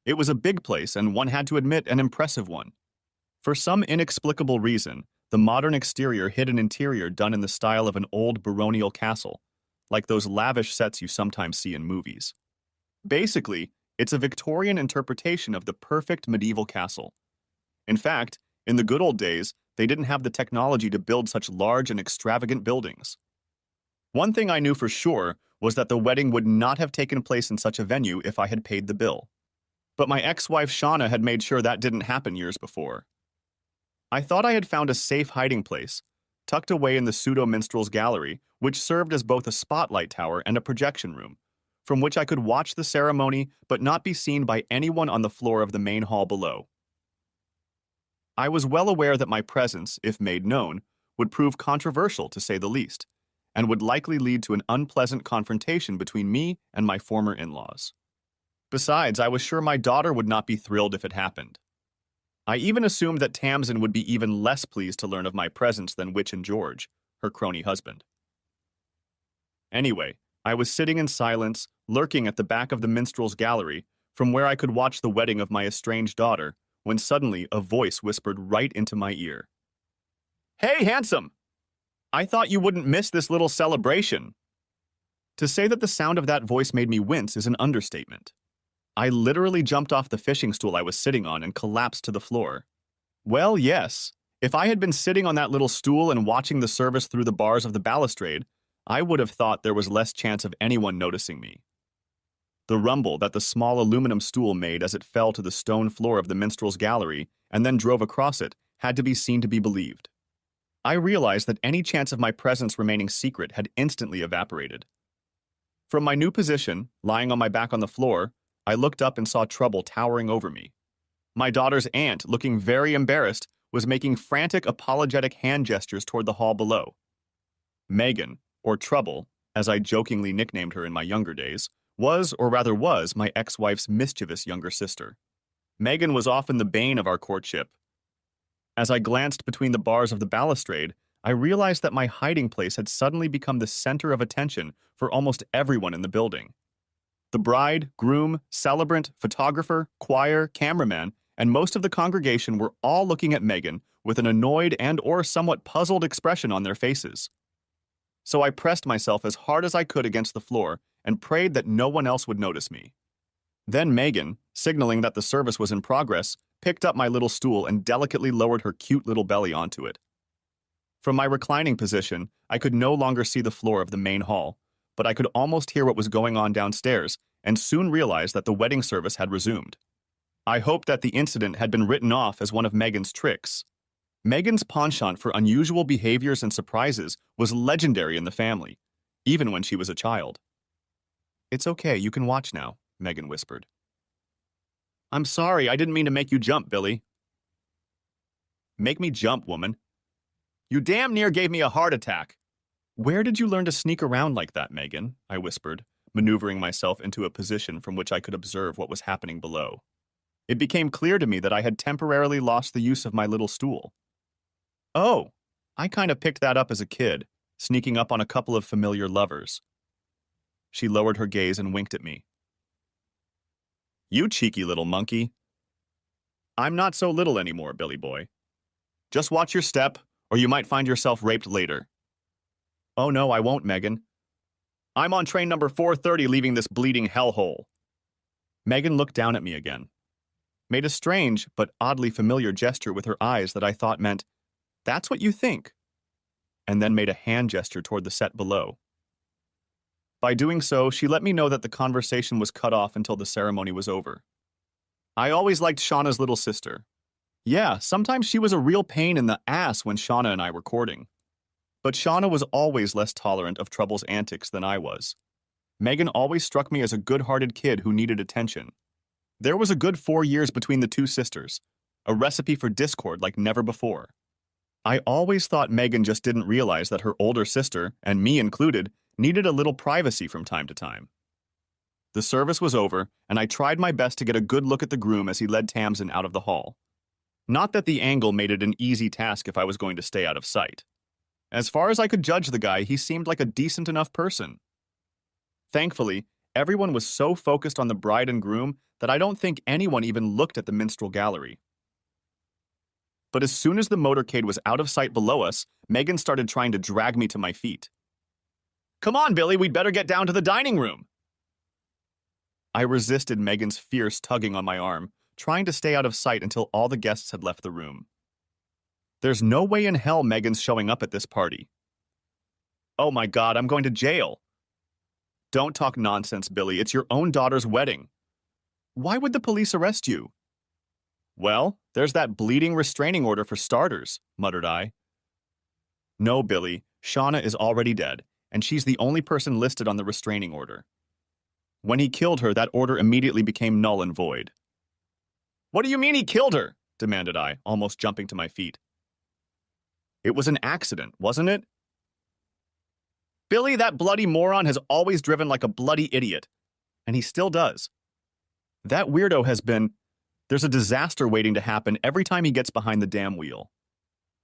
It was a big place, and one had to admit, an impressive one. For some inexplicable reason, the modern exterior hid an interior done in the style of an old baronial castle, like those lavish sets you sometimes see in movies. Basically, it's a Victorian interpretation of the perfect medieval castle. In fact, in the good old days, they didn't have the technology to build such large and extravagant buildings. One thing I knew for sure was that the wedding would not have taken place in such a venue if I had paid the bill. But my ex-wife Shauna had made sure that didn't happen years before. I thought I had found a safe hiding place, tucked away in the pseudo-minstrel's gallery, which served as both a spotlight tower and a projection room, from which I could watch the ceremony but not be seen by anyone on the floor of the main hall below. I was well aware that my presence, if made known, would prove controversial to say the least, and would likely lead to an unpleasant confrontation between me and my former in-laws. Besides, I was sure my daughter would not be thrilled if it happened. I even assumed that Tamsin would be even less pleased to learn of my presence than Witch and George, her crony husband. Anyway, I was sitting in silence, lurking at the back of the minstrel's gallery, from where I could watch the wedding of my estranged daughter, when suddenly a voice whispered right into my ear. "Hey, handsome! I thought you wouldn't miss this little celebration." To say that the sound of that voice made me wince is an understatement. I literally jumped off the fishing stool I was sitting on and collapsed to the floor. Well, yes, if I had been sitting on that little stool and watching the service through the bars of the balustrade, I would have thought there was less chance of anyone noticing me. The rumble that the small aluminum stool made as it fell to the stone floor of the minstrel's gallery and then drove across it had to be seen to be believed. I realized that any chance of my presence remaining secret had instantly evaporated. From my new position, lying on my back on the floor, I looked up and saw Trouble towering over me. My daughter's aunt, looking very embarrassed, was making frantic, apologetic hand gestures toward the hall below. Megan, or Trouble, as I jokingly nicknamed her in my younger days, was, or rather was, my ex-wife's mischievous younger sister. Megan was often the bane of our courtship. As I glanced between the bars of the balustrade, I realized that my hiding place had suddenly become the center of attention for almost everyone in the building. The bride, groom, celebrant, photographer, choir, cameraman, and most of the congregation were all looking at Megan with an annoyed and/or somewhat puzzled expression on their faces. So I pressed myself as hard as I could against the floor and prayed that no one else would notice me. Then Megan, signaling that the service was in progress, picked up my little stool and delicately lowered her cute little belly onto it. From my reclining position, I could no longer see the floor of the main hall, but I could almost hear what was going on downstairs and soon realized that the wedding service had resumed. I hoped that the incident had been written off as one of Megan's tricks. Megan's penchant for unusual behaviors and surprises was legendary in the family, even when she was a child. "It's okay, you can watch now," Megan whispered. "I'm sorry, I didn't mean to make you jump, Billy." "Make me jump, woman. You damn near gave me a heart attack." "Where did you learn to sneak around like that, Megan?" I whispered, maneuvering myself into a position from which I could observe what was happening below. It became clear to me that I had temporarily lost the use of my little stool. "Oh, I kind of picked that up as a kid, sneaking up on a couple of familiar lovers." She lowered her gaze and winked at me. "You cheeky little monkey." "I'm not so little anymore, Billy boy. Just watch your step, or you might find yourself raped later." "Oh no, I won't, Megan. I'm on train number 430 leaving this bleeding hellhole." Megan looked down at me again, made a strange but oddly familiar gesture with her eyes that I thought meant, "That's what you think," and then made a hand gesture toward the set below. By doing so, she let me know that the conversation was cut off until the ceremony was over. I always liked Shauna's little sister. Yeah, sometimes she was a real pain in the ass when Shauna and I were courting. But Shauna was always less tolerant of Trouble's antics than I was. Megan always struck me as a good-hearted kid who needed attention. There was a good 4 years between the two sisters, a recipe for discord like never before. I always thought Megan just didn't realize that her older sister, and me included, needed a little privacy from time to time. The service was over, and I tried my best to get a good look at the groom as he led Tamsin out of the hall. Not that the angle made it an easy task if I was going to stay out of sight. As far as I could judge the guy, he seemed like a decent enough person. Thankfully, Everyone was so focused on the bride and groom that I don't think anyone even looked at the minstrel gallery. But as soon as the motorcade was out of sight below us, Megan started trying to drag me to my feet. "Come on, Billy, we'd better get down to the dining room." I resisted Megan's fierce tugging on my arm, trying to stay out of sight until all the guests had left the room. There's no way in hell Megan's showing up at this party. Oh my God, I'm going to jail. Don't talk nonsense, Billy. It's your own daughter's wedding. Why would the police arrest you? Well, there's that bleeding restraining order for starters, muttered I. No, Billy, Shauna is already dead, and she's the only person listed on the restraining order. When he killed her, that order immediately became null and void. What do you mean he killed her? Demanded I, almost jumping to my feet. It was an accident, wasn't it? Billy, that bloody moron has always driven like a bloody idiot, and he still does. That weirdo has been... There's a disaster waiting to happen every time he gets behind the damn wheel.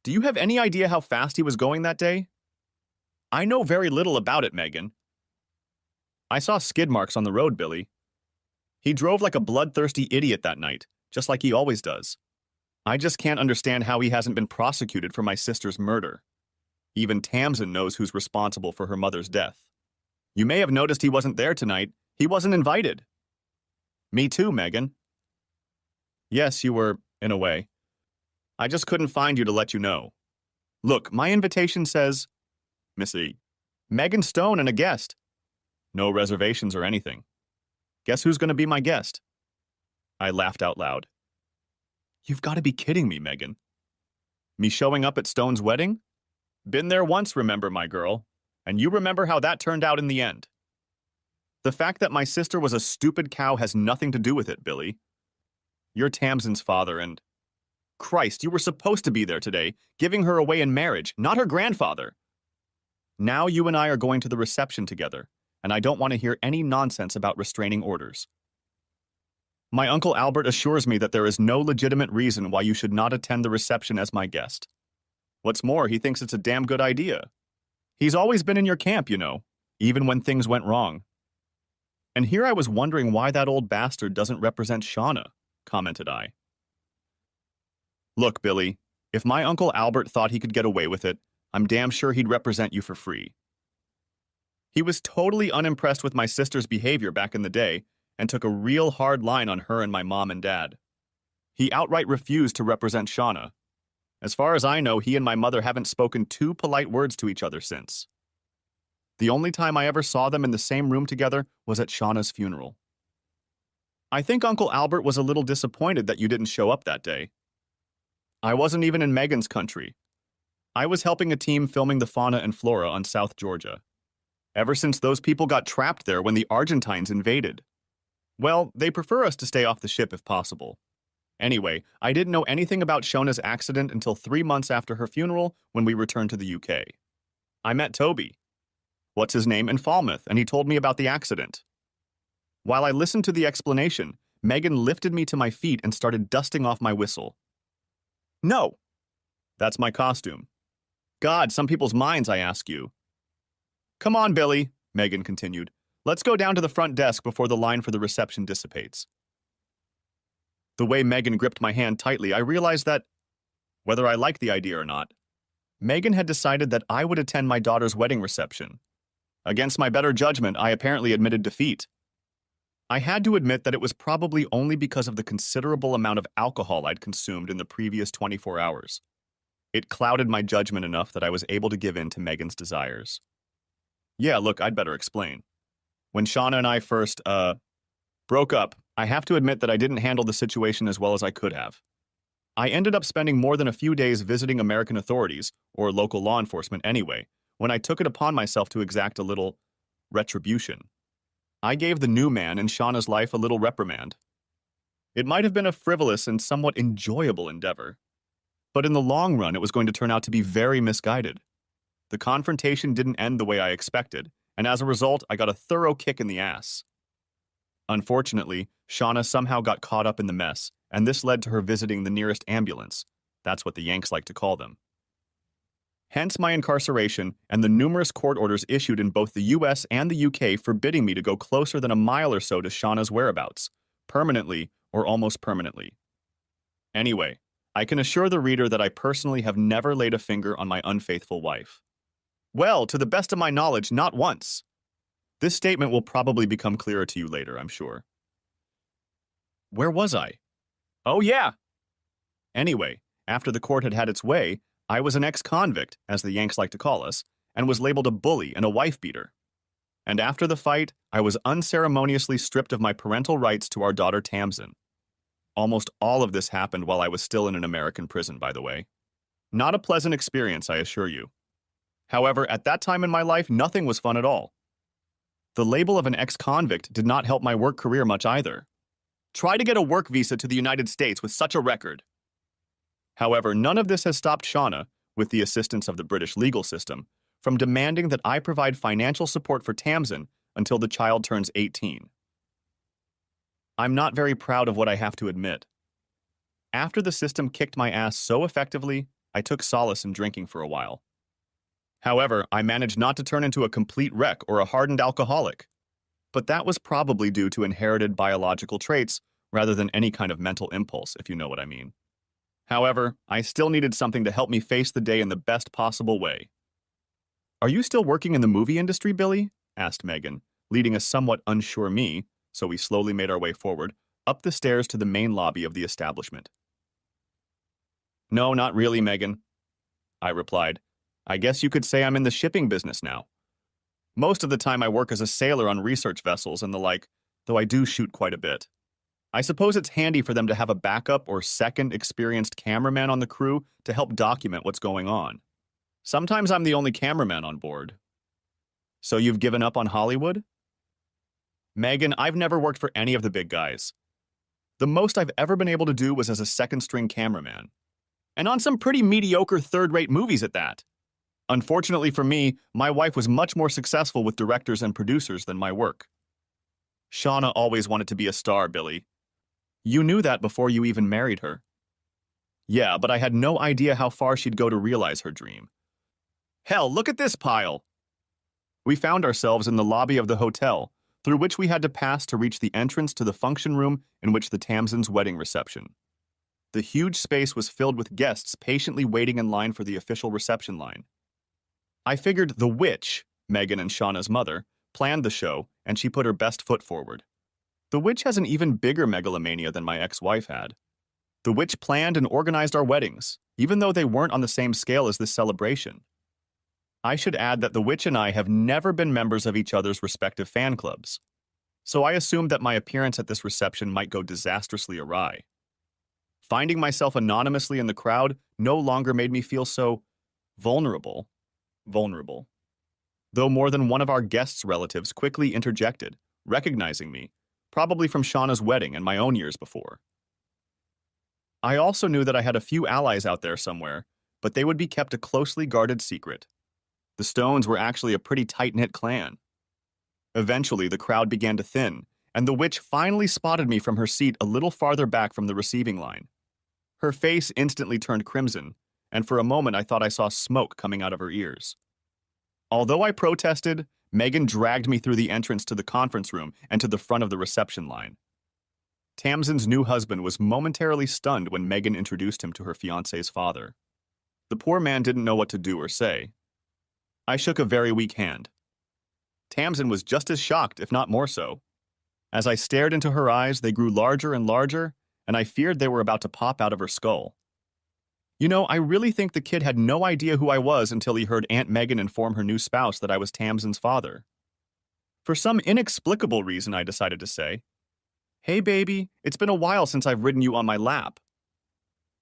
Do you have any idea how fast he was going that day? I know very little about it, Megan. I saw skid marks on the road, Billy. He drove like a bloodthirsty idiot that night, just like he always does. I just can't understand how he hasn't been prosecuted for my sister's murder. Even Tamsin knows who's responsible for her mother's death. You may have noticed he wasn't there tonight. He wasn't invited. Me too, Megan. Yes, you were, in a way. I just couldn't find you to let you know. Look, my invitation says, Missy, Megan Stone and a guest. No reservations or anything. Guess who's going to be my guest? I laughed out loud. You've got to be kidding me, Megan. Me showing up at Stone's wedding? Been there once, remember, my girl, and you remember how that turned out in the end. The fact that my sister was a stupid cow has nothing to do with it, Billy. You're Tamsin's father and... Christ, you were supposed to be there today, giving her away in marriage, not her grandfather. Now you and I are going to the reception together, and I don't want to hear any nonsense about restraining orders. My Uncle Albert assures me that there is no legitimate reason why you should not attend the reception as my guest. What's more, he thinks it's a damn good idea. He's always been in your camp, you know, even when things went wrong. And here I was wondering why that old bastard doesn't represent Shauna, commented I. Look, Billy, if my Uncle Albert thought he could get away with it, I'm damn sure he'd represent you for free. He was totally unimpressed with my sister's behavior back in the day and took a real hard line on her and my mom and dad. He outright refused to represent Shauna. As far as I know, he and my mother haven't spoken 2 polite words to each other since. The only time I ever saw them in the same room together was at Shauna's funeral. I think Uncle Albert was a little disappointed that you didn't show up that day. I wasn't even in Megan's country. I was helping a team filming the fauna and flora on South Georgia. Ever since those people got trapped there when the Argentines invaded. Well, they prefer us to stay off the ship if possible. Anyway, I didn't know anything about Shona's accident until 3 months after her funeral when we returned to the UK. I met Toby. What's his name in Falmouth, and he told me about the accident. While I listened to the explanation, Megan lifted me to my feet and started dusting off my whistle. No! That's my costume. God, some people's minds, I ask you. Come on, Billy, Megan continued. Let's go down to the front desk before the line for the reception dissipates. The way Megan gripped my hand tightly, I realized that, whether I liked the idea or not, Megan had decided that I would attend my daughter's wedding reception. Against my better judgment, I apparently admitted defeat. I had to admit that it was probably only because of the considerable amount of alcohol I'd consumed in the previous 24 hours. It clouded my judgment enough that I was able to give in to Megan's desires. Yeah, look, I'd better explain. When Shauna and I first, broke up, I have to admit that I didn't handle the situation as well as I could have. I ended up spending more than a few days visiting American authorities, or local law enforcement anyway, when I took it upon myself to exact a little retribution. I gave the new man in Shauna's life a little reprimand. It might have been a frivolous and somewhat enjoyable endeavor, but in the long run it was going to turn out to be very misguided. The confrontation didn't end the way I expected, and as a result, I got a thorough kick in the ass. Unfortunately, Shauna somehow got caught up in the mess, and this led to her visiting the nearest ambulance. That's what the Yanks like to call them. Hence my incarceration and the numerous court orders issued in both the US and the UK forbidding me to go closer than a mile or so to Shauna's whereabouts, permanently or almost permanently. Anyway, I can assure the reader that I personally have never laid a finger on my unfaithful wife. Well, to the best of my knowledge, not once. This statement will probably become clearer to you later, I'm sure. Where was I? Oh, yeah. Anyway, after the court had had its way, I was an ex-convict, as the Yanks like to call us, and was labeled a bully and a wife-beater. And after the fight, I was unceremoniously stripped of my parental rights to our daughter Tamsin. Almost all of this happened while I was still in an American prison, by the way. Not a pleasant experience, I assure you. However, at that time in my life, nothing was fun at all. The label of an ex-convict did not help my work career much either. Try to get a work visa to the United States with such a record. However, none of this has stopped Shauna, with the assistance of the British legal system, from demanding that I provide financial support for Tamsin until the child turns 18. I'm not very proud of what I have to admit. After the system kicked my ass so effectively, I took solace in drinking for a while. However, I managed not to turn into a complete wreck or a hardened alcoholic. But that was probably due to inherited biological traits rather than any kind of mental impulse, if you know what I mean. However, I still needed something to help me face the day in the best possible way. Are you still working in the movie industry, Billy? Asked Megan, leading a somewhat unsure me, so we slowly made our way forward, up the stairs to the main lobby of the establishment. No, not really, Megan, I replied. I guess you could say I'm in the shipping business now. Most of the time I work as a sailor on research vessels and the like, though I do shoot quite a bit. I suppose it's handy for them to have a backup or second experienced cameraman on the crew to help document what's going on. Sometimes I'm the only cameraman on board. So you've given up on Hollywood? Megan, I've never worked for any of the big guys. The most I've ever been able to do was as a second-string cameraman. And on some pretty mediocre third-rate movies at that. Unfortunately for me, my wife was much more successful with directors and producers than my work. Shauna always wanted to be a star, Billy. You knew that before you even married her. Yeah, but I had no idea how far she'd go to realize her dream. Hell, look at this pile! We found ourselves in the lobby of the hotel, through which we had to pass to reach the entrance to the function room in which the Tamsin's wedding reception. The huge space was filled with guests patiently waiting in line for the official reception line. I figured the witch, Megan and Shauna's mother, planned the show, and she put her best foot forward. The witch has an even bigger megalomania than my ex-wife had. The witch planned and organized our weddings, even though they weren't on the same scale as this celebration. I should add that the witch and I have never been members of each other's respective fan clubs, so I assumed that my appearance at this reception might go disastrously awry. Finding myself anonymously in the crowd no longer made me feel so vulnerable. Though more than one of our guests' relatives quickly interjected, recognizing me, probably from Shauna's wedding and my own years before. I also knew that I had a few allies out there somewhere, but they would be kept a closely guarded secret. The Stones were actually a pretty tight-knit clan. Eventually, the crowd began to thin, and the witch finally spotted me from her seat a little farther back from the receiving line. Her face instantly turned crimson, and for a moment I thought I saw smoke coming out of her ears. Although I protested, Megan dragged me through the entrance to the conference room and to the front of the reception line. Tamsin's new husband was momentarily stunned when Megan introduced him to her fiancé's father. The poor man didn't know what to do or say. I shook a very weak hand. Tamsin was just as shocked, if not more so. As I stared into her eyes, they grew larger and larger, and I feared they were about to pop out of her skull. You know, I really think the kid had no idea who I was until he heard Aunt Megan inform her new spouse that I was Tamsin's father. For some inexplicable reason, I decided to say, "Hey, baby, it's been a while since I've ridden you on my lap,"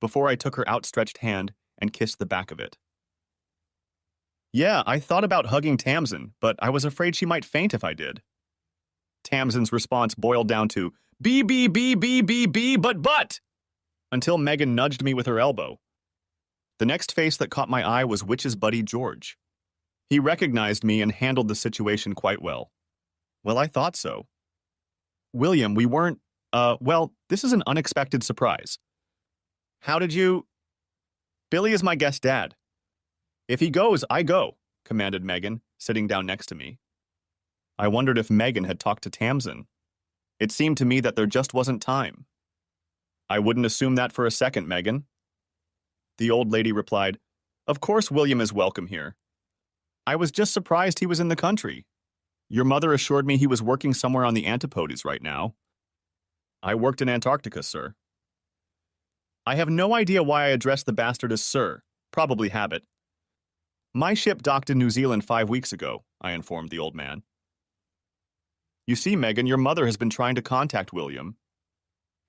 before I took her outstretched hand and kissed the back of it. Yeah, I thought about hugging Tamsin, but I was afraid she might faint if I did. Tamsin's response boiled down to, but, until Megan nudged me with her elbow. The next face that caught my eye was Witch's buddy George. He recognized me and handled the situation quite well. Well, I thought so. William, we weren't, this is an unexpected surprise. How did you... Billy is my guest dad. If he goes, I go, commanded Megan, sitting down next to me. I wondered if Megan had talked to Tamsin. It seemed to me that there just wasn't time. I wouldn't assume that for a second, Megan. The old lady replied, Of course William is welcome here. I was just surprised he was in the country. Your mother assured me he was working somewhere on the Antipodes right now. I worked in Antarctica, sir. I have no idea why I addressed the bastard as sir, probably habit. My ship docked in New Zealand 5 weeks ago, I informed the old man. You see, Megan, your mother has been trying to contact William.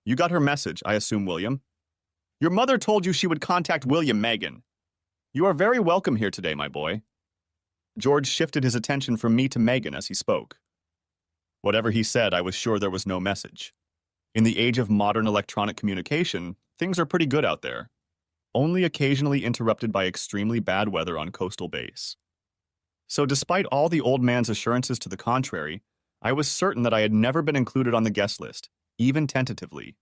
You got her message, I assume, William. Your mother told you she would contact William, Megan. You are very welcome here today, my boy. George shifted his attention from me to Megan as he spoke. Whatever he said, I was sure there was no message. In the age of modern electronic communication, things are pretty good out there, only occasionally interrupted by extremely bad weather on coastal base. So despite all the old man's assurances to the contrary, I was certain that I had never been included on the guest list, even tentatively.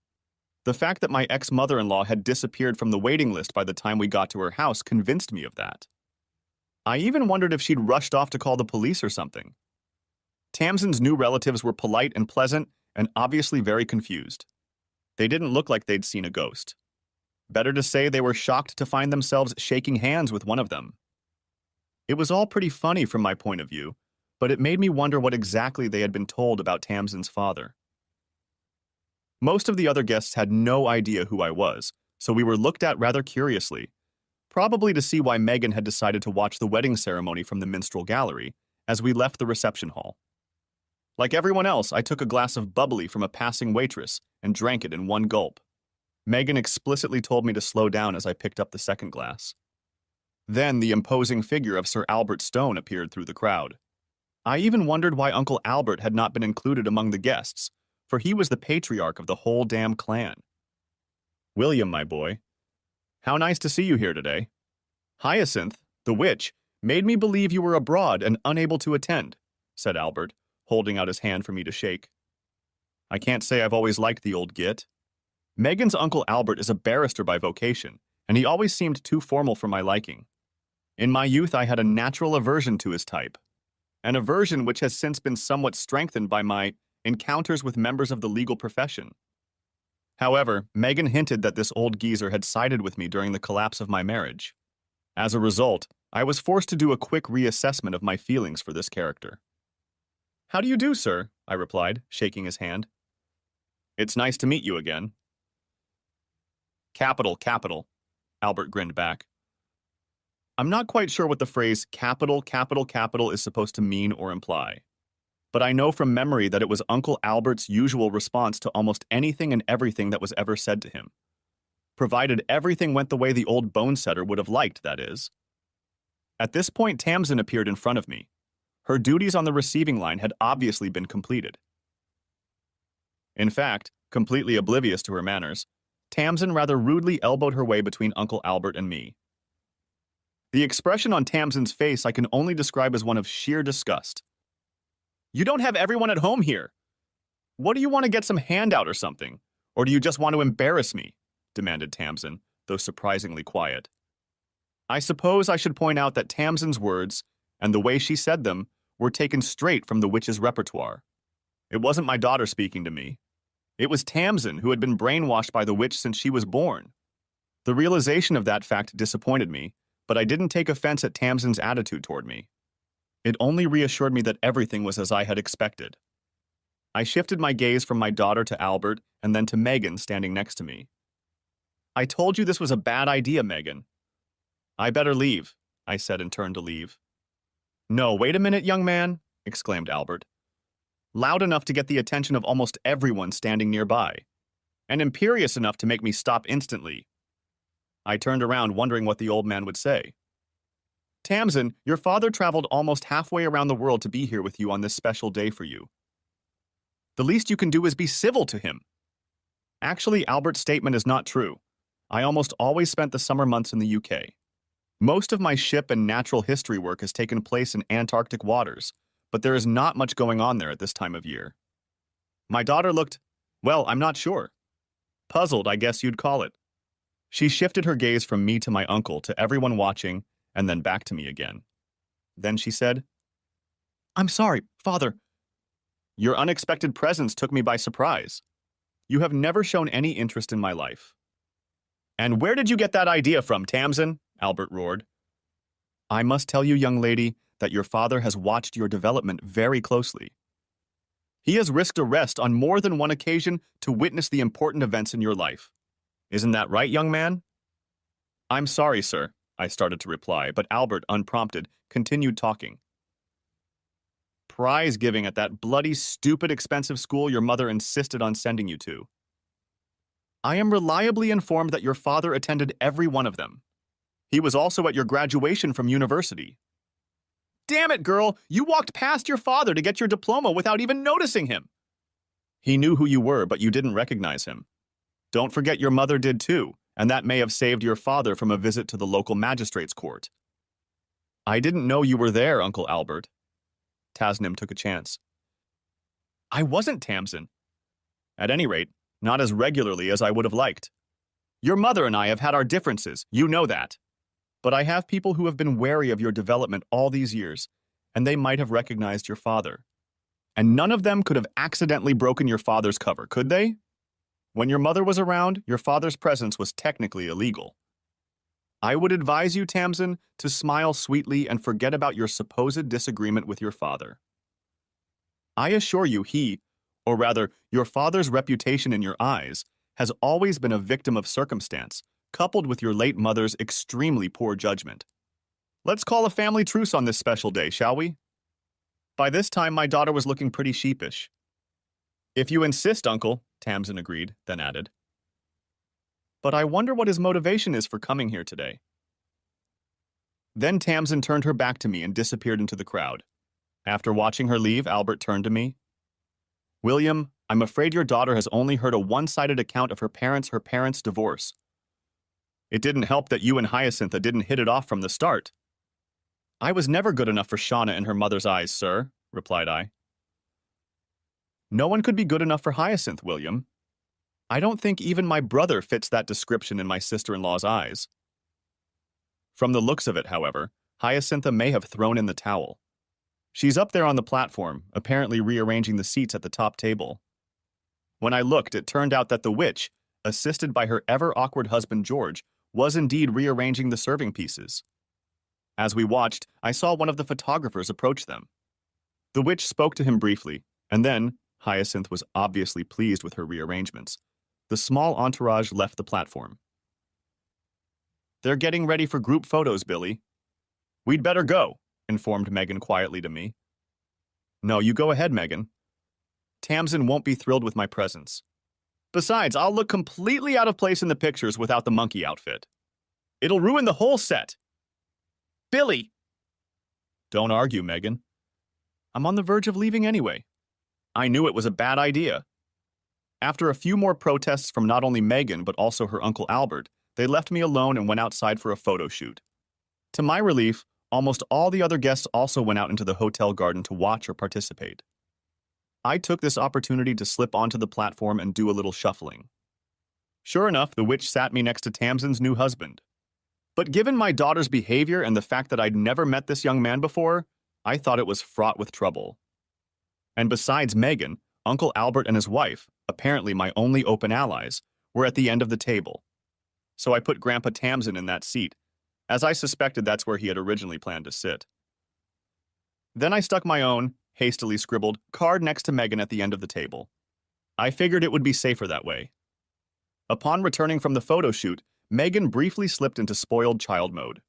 The fact that my ex-mother-in-law had disappeared from the waiting list by the time we got to her house convinced me of that. I even wondered if she'd rushed off to call the police or something. Tamsin's new relatives were polite and pleasant and obviously very confused. They didn't look like they'd seen a ghost. Better to say they were shocked to find themselves shaking hands with one of them. It was all pretty funny from my point of view, but it made me wonder what exactly they had been told about Tamsin's father. Most of the other guests had no idea who I was, so we were looked at rather curiously, probably to see why Megan had decided to watch the wedding ceremony from the minstrel gallery as we left the reception hall. Like everyone else, I took a glass of bubbly from a passing waitress and drank it in one gulp. Megan explicitly told me to slow down as I picked up the second glass. Then the imposing figure of Sir Albert Stone appeared through the crowd. I even wondered why Uncle Albert had not been included among the guests, for he was the patriarch of the whole damn clan. William, my boy, how nice to see you here today. Hyacinth, the witch, made me believe you were abroad and unable to attend, said Albert, holding out his hand for me to shake. I can't say I've always liked the old git. Megan's Uncle Albert is a barrister by vocation, and he always seemed too formal for my liking. In my youth, I had a natural aversion to his type, an aversion which has since been somewhat strengthened by my encounters with members of the legal profession. However, Megan hinted that this old geezer had sided with me during the collapse of my marriage. As a result, I was forced to do a quick reassessment of my feelings for this character. How do you do, sir? I replied, shaking his hand. It's nice to meet you again. Capital, capital, Albert grinned back. I'm not quite sure what the phrase capital, capital, capital is supposed to mean or imply, but I know from memory that it was Uncle Albert's usual response to almost anything and everything that was ever said to him. Provided everything went the way the old bone setter would have liked, that is. At this point, Tamsin appeared in front of me. Her duties on the receiving line had obviously been completed. In fact, completely oblivious to her manners, Tamsin rather rudely elbowed her way between Uncle Albert and me. The expression on Tamsin's face I can only describe as one of sheer disgust. You don't have everyone at home here. What do you want to get some handout or something? Or do you just want to embarrass me? Demanded Tamsin, though surprisingly quiet. I suppose I should point out that Tamsin's words, and the way she said them, were taken straight from the witch's repertoire. It wasn't my daughter speaking to me. It was Tamsin who had been brainwashed by the witch since she was born. The realization of that fact disappointed me, but I didn't take offense at Tamsin's attitude toward me. It only reassured me that everything was as I had expected. I shifted my gaze from my daughter to Albert and then to Megan standing next to me. I told you this was a bad idea, Megan. I better leave, I said and turned to leave. No, wait a minute, young man, exclaimed Albert, loud enough to get the attention of almost everyone standing nearby, and imperious enough to make me stop instantly. I turned around wondering what the old man would say. Tamsin, your father traveled almost halfway around the world to be here with you on this special day for you. The least you can do is be civil to him. Actually, Albert's statement is not true. I almost always spent the summer months in the UK. Most of my ship and natural history work has taken place in Antarctic waters, but there is not much going on there at this time of year. My daughter looked, well, I'm not sure. Puzzled, I guess you'd call it. She shifted her gaze from me to my uncle to everyone watching, and then back to me again. Then she said, "I'm sorry, Father. Your unexpected presence took me by surprise. You have never shown any interest in my life." "And where did you get that idea from, Tamsin?" Albert roared. "I must tell you, young lady, that your father has watched your development very closely. He has risked arrest on more than one occasion to witness the important events in your life. Isn't that right, young man?" "I'm sorry, sir," I started to reply, but Albert, unprompted, continued talking. "Prize giving at that bloody, stupid, expensive school your mother insisted on sending you to. I am reliably informed that your father attended every one of them. He was also at your graduation from university. Damn it, girl! You walked past your father to get your diploma without even noticing him. He knew who you were, but you didn't recognize him. Don't forget your mother did too, and that may have saved your father from a visit to the local magistrate's court." "I didn't know you were there, Uncle Albert." Tasnim took a chance. "I wasn't, Tamsin. At any rate, not as regularly as I would have liked. Your mother and I have had our differences, you know that. But I have people who have been wary of your development all these years, and they might have recognized your father. And none of them could have accidentally broken your father's cover, could they? When your mother was around, your father's presence was technically illegal. I would advise you, Tamsin, to smile sweetly and forget about your supposed disagreement with your father. I assure you he, or rather, your father's reputation in your eyes, has always been a victim of circumstance, coupled with your late mother's extremely poor judgment. Let's call a family truce on this special day, shall we?" By this time, my daughter was looking pretty sheepish. "If you insist, Uncle," Tamsin agreed, then added, "But I wonder what his motivation is for coming here today." Then Tamsin turned her back to me and disappeared into the crowd. After watching her leave, Albert turned to me. "William, I'm afraid your daughter has only heard a one-sided account of her parents' divorce. It didn't help that you and Hyacintha didn't hit it off from the start." "I was never good enough for Shauna in her mother's eyes, sir," replied I. "No one could be good enough for Hyacinth, William. I don't think even my brother fits that description in my sister-in-law's eyes." From the looks of it, however, Hyacintha may have thrown in the towel. She's up there on the platform, apparently rearranging the seats at the top table. When I looked, it turned out that the witch, assisted by her ever-awkward husband George, was indeed rearranging the serving pieces. As we watched, I saw one of the photographers approach them. The witch spoke to him briefly, and then, Hyacinth was obviously pleased with her rearrangements. The small entourage left the platform. "They're getting ready for group photos, Billy." "We'd better go," informed Megan quietly to me. "No, you go ahead, Megan. Tamsin won't be thrilled with my presence. Besides, I'll look completely out of place in the pictures without the monkey outfit. It'll ruin the whole set." "Billy!" "Don't argue, Megan. I'm on the verge of leaving anyway. I knew it was a bad idea." After a few more protests from not only Megan but also her Uncle Albert, they left me alone and went outside for a photo shoot. To my relief, almost all the other guests also went out into the hotel garden to watch or participate. I took this opportunity to slip onto the platform and do a little shuffling. Sure enough, the witch sat me next to Tamsin's new husband. But given my daughter's behavior and the fact that I'd never met this young man before, I thought it was fraught with trouble. And besides Megan, Uncle Albert and his wife, apparently my only open allies, were at the end of the table. So I put Grandpa Tamsin in that seat, as I suspected that's where he had originally planned to sit. Then I stuck my own, hastily scribbled, card next to Megan at the end of the table. I figured it would be safer that way. Upon returning from the photo shoot, Megan briefly slipped into spoiled child mode.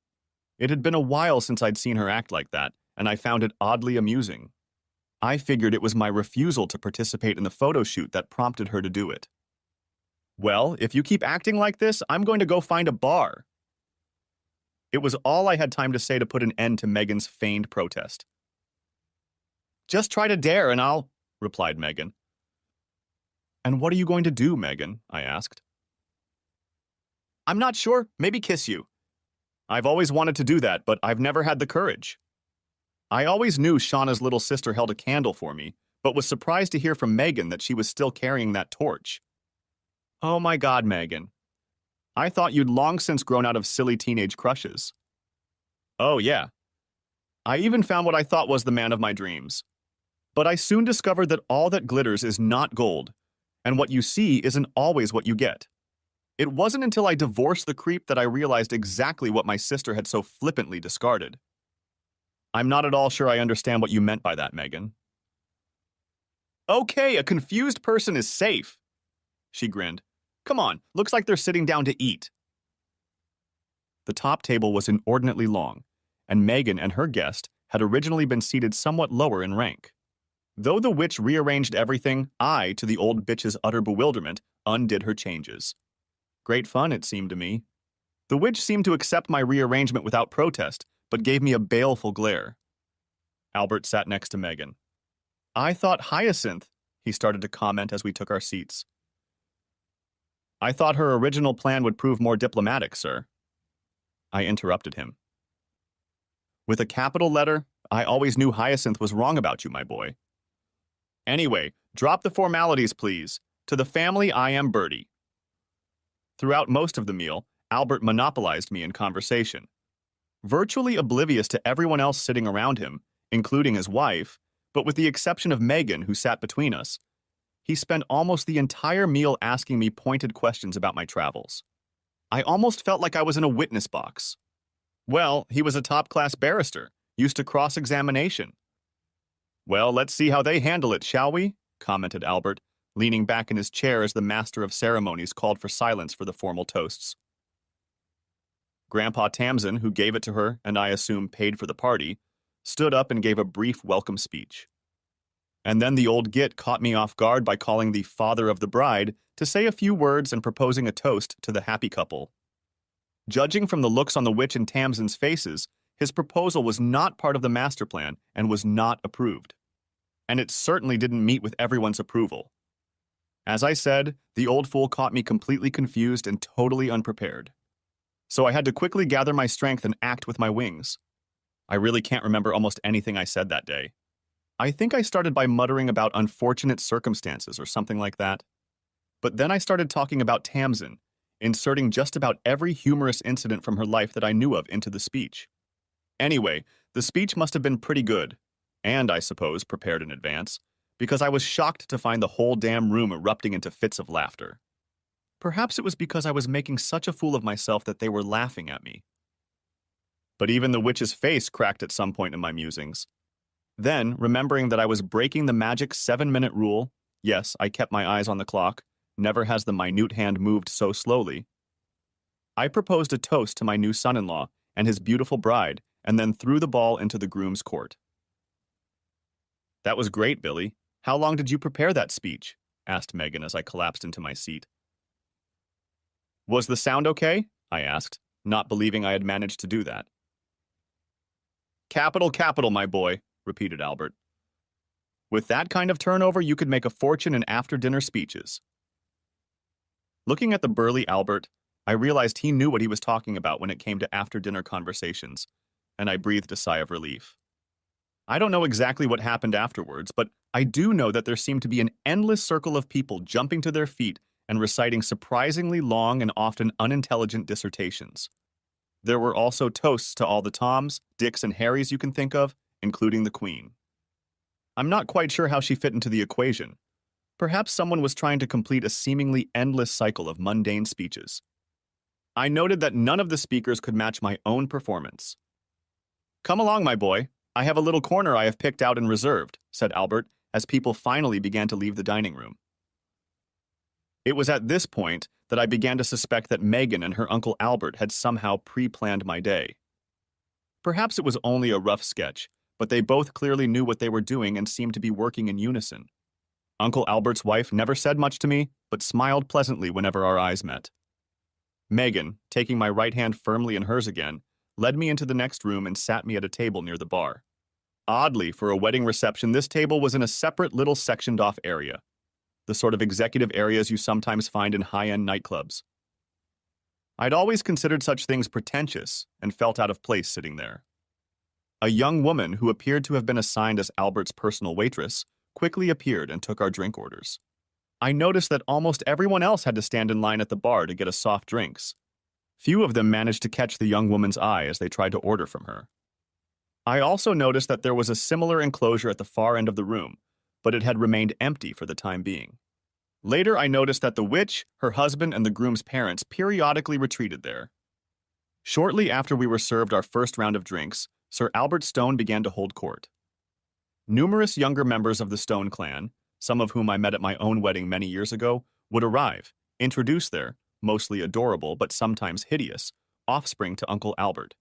It had been a while since I'd seen her act like that, and I found it oddly amusing. I figured it was my refusal to participate in the photo shoot that prompted her to do it. "Well, if you keep acting like this, I'm going to go find a bar." It was all I had time to say to put an end to Megan's feigned protest. "Just try to dare and I'll," replied Megan. "And what are you going to do, Megan?" I asked. "I'm not sure. Maybe kiss you. I've always wanted to do that, but I've never had the courage." I always knew Shauna's little sister held a candle for me, but was surprised to hear from Megan that she was still carrying that torch. Oh my God, Megan. I thought you'd long since grown out of silly teenage crushes. Oh, yeah. I even found what I thought was the man of my dreams. But I soon discovered that all that glitters is not gold, and what you see isn't always what you get. It wasn't until I divorced the creep that I realized exactly what my sister had so flippantly discarded. I'm not at all sure I understand what you meant by that, Megan. Okay, a confused person is safe, she grinned. Come on, looks like they're sitting down to eat. The top table was inordinately long, and Megan and her guest had originally been seated somewhat lower in rank. Though the witch rearranged everything, I, to the old bitch's utter bewilderment, undid her changes. Great fun, it seemed to me. The witch seemed to accept my rearrangement without protest, but gave me a baleful glare. Albert sat next to Megan. I thought Hyacinth, he started to comment as we took our seats. I thought her original plan would prove more diplomatic, sir. I interrupted him. With a capital letter, I always knew Hyacinth was wrong about you, my boy. Anyway, drop the formalities, please. To the family, I am Bertie. Throughout most of the meal, Albert monopolized me in conversation. Virtually oblivious to everyone else sitting around him, including his wife, but with the exception of Megan, who sat between us, he spent almost the entire meal asking me pointed questions about my travels. I almost felt like I was in a witness box. Well, he was a top-class barrister, used to cross-examination. Well, let's see how they handle it, shall we? Commented Albert, leaning back in his chair as the master of ceremonies called for silence for the formal toasts. Grandpa Tamsin, who gave it to her and I assume paid for the party, stood up and gave a brief welcome speech. And then the old git caught me off guard by calling the father of the bride to say a few words and proposing a toast to the happy couple. Judging from the looks on the witch and Tamsin's faces, his proposal was not part of the master plan and was not approved. And it certainly didn't meet with everyone's approval. As I said, the old fool caught me completely confused and totally unprepared. So I had to quickly gather my strength and act with my wings. I really can't remember almost anything I said that day. I think I started by muttering about unfortunate circumstances or something like that. But then I started talking about Tamsin, inserting just about every humorous incident from her life that I knew of into the speech. Anyway, the speech must have been pretty good, and I suppose prepared in advance, because I was shocked to find the whole damn room erupting into fits of laughter. Perhaps it was because I was making such a fool of myself that they were laughing at me. But even the witch's face cracked at some point in my musings. Then, remembering that I was breaking the magic 7-minute rule, yes, I kept my eyes on the clock, never has the minute hand moved so slowly, I proposed a toast to my new son-in-law and his beautiful bride, and then threw the ball into the groom's court. That was great, Billy. How long did you prepare that speech? Asked Megan as I collapsed into my seat. Was the sound okay? I asked, not believing I had managed to do that. Capital, capital, my boy, repeated Albert. With that kind of turnover, you could make a fortune in after-dinner speeches. Looking at the burly Albert, I realized he knew what he was talking about when it came to after-dinner conversations, and I breathed a sigh of relief. I don't know exactly what happened afterwards, but I do know that there seemed to be an endless circle of people jumping to their feet and reciting surprisingly long and often unintelligent dissertations. There were also toasts to all the Toms, Dicks, and Harrys you can think of, including the Queen. I'm not quite sure how she fit into the equation. Perhaps someone was trying to complete a seemingly endless cycle of mundane speeches. I noted that none of the speakers could match my own performance. Come along, my boy. I have a little corner I have picked out and reserved, said Albert, as people finally began to leave the dining room. It was at this point that I began to suspect that Megan and her Uncle Albert had somehow pre-planned my day. Perhaps it was only a rough sketch, but they both clearly knew what they were doing and seemed to be working in unison. Uncle Albert's wife never said much to me, but smiled pleasantly whenever our eyes met. Megan, taking my right hand firmly in hers again, led me into the next room and sat me at a table near the bar. Oddly, for a wedding reception, this table was in a separate little sectioned-off area, the sort of executive areas you sometimes find in high-end nightclubs. I'd always considered such things pretentious and felt out of place sitting there. A young woman who appeared to have been assigned as Albert's personal waitress quickly appeared and took our drink orders. I noticed that almost everyone else had to stand in line at the bar to get us soft drinks. Few of them managed to catch the young woman's eye as they tried to order from her. I also noticed that there was a similar enclosure at the far end of the room, but it had remained empty for the time being. Later, I noticed that the witch, her husband, and the groom's parents periodically retreated there. Shortly after we were served our first round of drinks, Sir Albert Stone began to hold court. Numerous younger members of the Stone clan, some of whom I met at my own wedding many years ago, would arrive, introduce their, mostly adorable but sometimes hideous, offspring to Uncle Albert.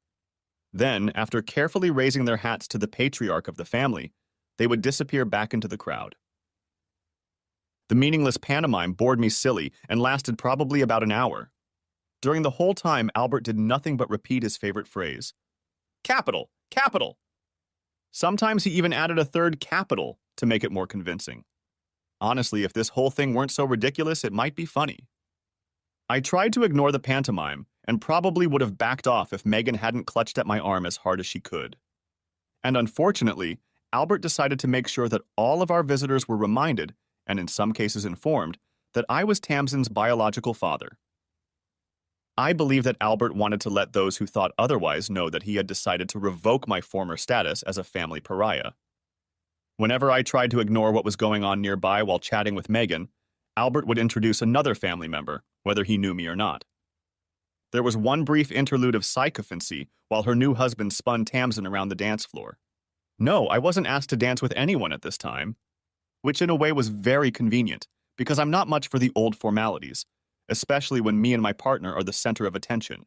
Then, after carefully raising their hats to the patriarch of the family, they would disappear back into the crowd. The meaningless pantomime bored me silly and lasted probably about an hour. During the whole time, Albert did nothing but repeat his favorite phrase, "Capital! Capital!" Sometimes he even added a third capital to make it more convincing. Honestly, if this whole thing weren't so ridiculous, it might be funny. I tried to ignore the pantomime and probably would have backed off if Megan hadn't clutched at my arm as hard as she could. And unfortunately, Albert decided to make sure that all of our visitors were reminded, and in some cases informed, that I was Tamsin's biological father. I believe that Albert wanted to let those who thought otherwise know that he had decided to revoke my former status as a family pariah. Whenever I tried to ignore what was going on nearby while chatting with Megan, Albert would introduce another family member, whether he knew me or not. There was one brief interlude of sycophancy while her new husband spun Tamsin around the dance floor. No, I wasn't asked to dance with anyone at this time, which in a way was very convenient, because I'm not much for the old formalities, especially when me and my partner are the center of attention.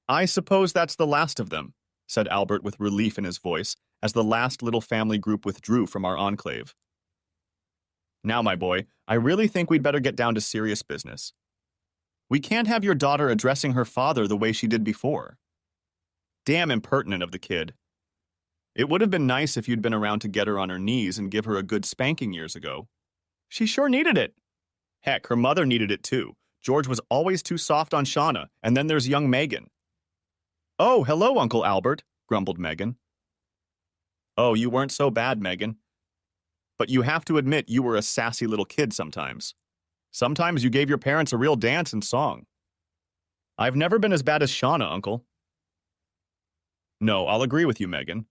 "I suppose that's the last of them," said Albert with relief in his voice as the last little family group withdrew from our enclave. "Now, my boy, I really think we'd better get down to serious business. We can't have your daughter addressing her father the way she did before. Damn impertinent of the kid. It would have been nice if you'd been around to get her on her knees and give her a good spanking years ago. She sure needed it. Heck, her mother needed it too. George was always too soft on Shauna, and then there's young Megan." "Oh, hello, Uncle Albert," grumbled Megan. "Oh, you weren't so bad, Megan. But you have to admit you were a sassy little kid sometimes. Sometimes you gave your parents a real dance and song." "I've never been as bad as Shauna, Uncle." "No, I'll agree with you, Megan.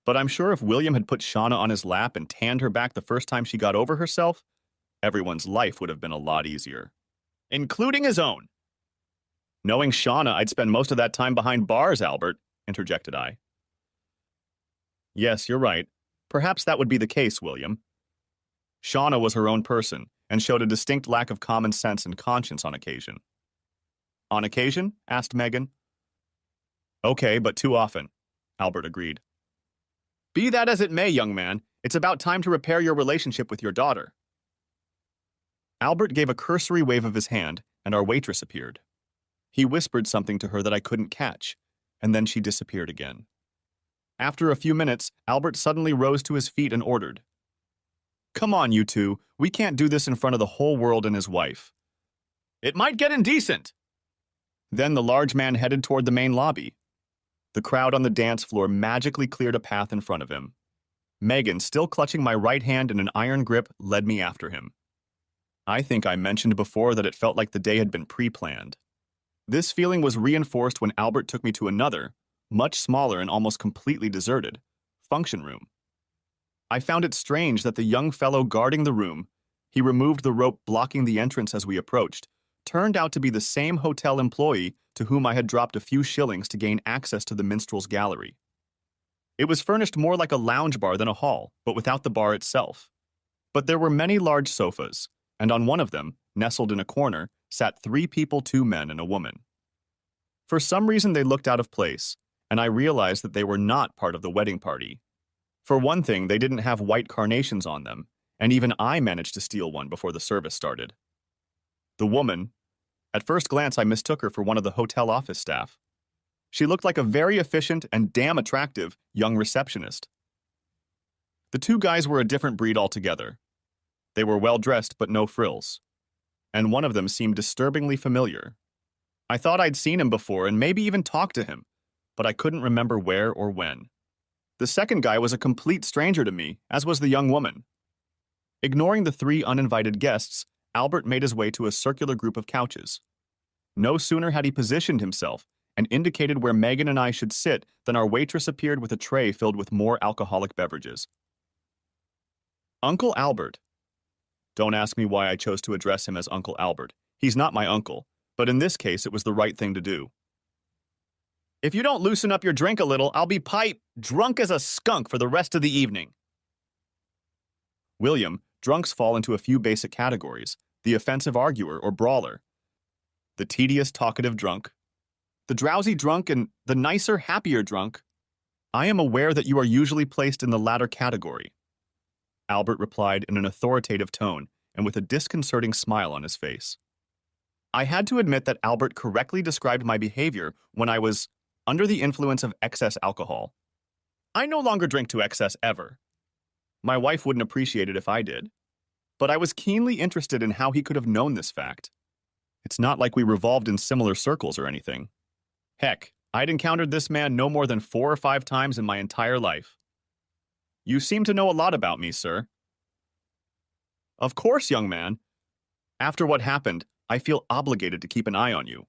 But I'm sure if William had put Shauna on his lap and tanned her back the first time she got over herself, everyone's life would have been a lot easier. Including his own." "Knowing Shauna, I'd spend most of that time behind bars, Albert," interjected I. "Yes, you're right. Perhaps that would be the case, William. Shauna was her own person and showed a distinct lack of common sense and conscience on occasion." "On occasion?" asked Megan. "Okay, but too often," Albert agreed. "Be that as it may, young man, it's about time to repair your relationship with your daughter." Albert gave a cursory wave of his hand, and our waitress appeared. He whispered something to her that I couldn't catch, and then she disappeared again. After a few minutes, Albert suddenly rose to his feet and ordered, "Come on, you two. We can't do this in front of the whole world and his wife. It might get indecent." Then the large man headed toward the main lobby. The crowd on the dance floor magically cleared a path in front of him. Megan, still clutching my right hand in an iron grip, led me after him. I think I mentioned before that it felt like the day had been pre-planned. This feeling was reinforced when Albert took me to another, much smaller and almost completely deserted, function room. I found it strange that the young fellow guarding the room, he removed the rope blocking the entrance as we approached, turned out to be the same hotel employee to whom I had dropped a few shillings to gain access to the minstrel's gallery. It was furnished more like a lounge bar than a hall, but without the bar itself. But there were many large sofas, and on one of them, nestled in a corner, sat 3 people, 2 men, and a woman. For some reason they looked out of place, and I realized that they were not part of the wedding party. For one thing, they didn't have white carnations on them, and even I managed to steal one before the service started. The woman, at first glance I mistook her for one of the hotel office staff. She looked like a very efficient and damn attractive young receptionist. The 2 guys were a different breed altogether. They were well-dressed but no frills, and one of them seemed disturbingly familiar. I thought I'd seen him before and maybe even talked to him, but I couldn't remember where or when. The second guy was a complete stranger to me, as was the young woman. Ignoring the 3 uninvited guests, Albert made his way to a circular group of couches. No sooner had he positioned himself and indicated where Megan and I should sit than our waitress appeared with a tray filled with more alcoholic beverages. Uncle Albert. Don't ask me why I chose to address him as Uncle Albert. He's not my uncle, but in this case it was the right thing to do. If you don't loosen up your drink a little, I'll be drunk as a skunk for the rest of the evening. William, drunks fall into a few basic categories: the offensive arguer or brawler, the tedious talkative drunk, the drowsy drunk, and the nicer, happier drunk. I am aware that you are usually placed in the latter category, Albert replied in an authoritative tone and with a disconcerting smile on his face. I had to admit that Albert correctly described my behavior when I was under the influence of excess alcohol. I no longer drink to excess ever. My wife wouldn't appreciate it if I did, but I was keenly interested in how he could have known this fact. It's not like we revolved in similar circles or anything. Heck, I'd encountered this man no more than 4 or 5 times in my entire life. You seem to know a lot about me, sir. Of course, young man. After what happened, I feel obligated to keep an eye on you.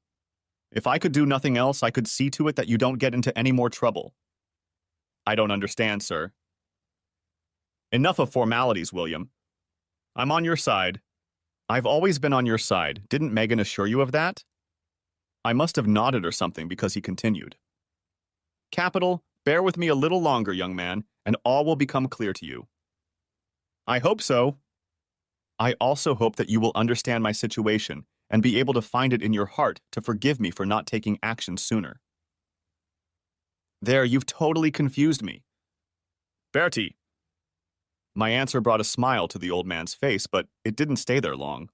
If I could do nothing else, I could see to it that you don't get into any more trouble. I don't understand, sir. Enough of formalities, William. I'm on your side. I've always been on your side. Didn't Megan assure you of that? I must have nodded or something because he continued. Capital, bear with me a little longer, young man, and all will become clear to you. I hope so. I also hope that you will understand my situation and be able to find it in your heart to forgive me for not taking action sooner. There, you've totally confused me. Bertie. My answer brought a smile to the old man's face, but it didn't stay there long.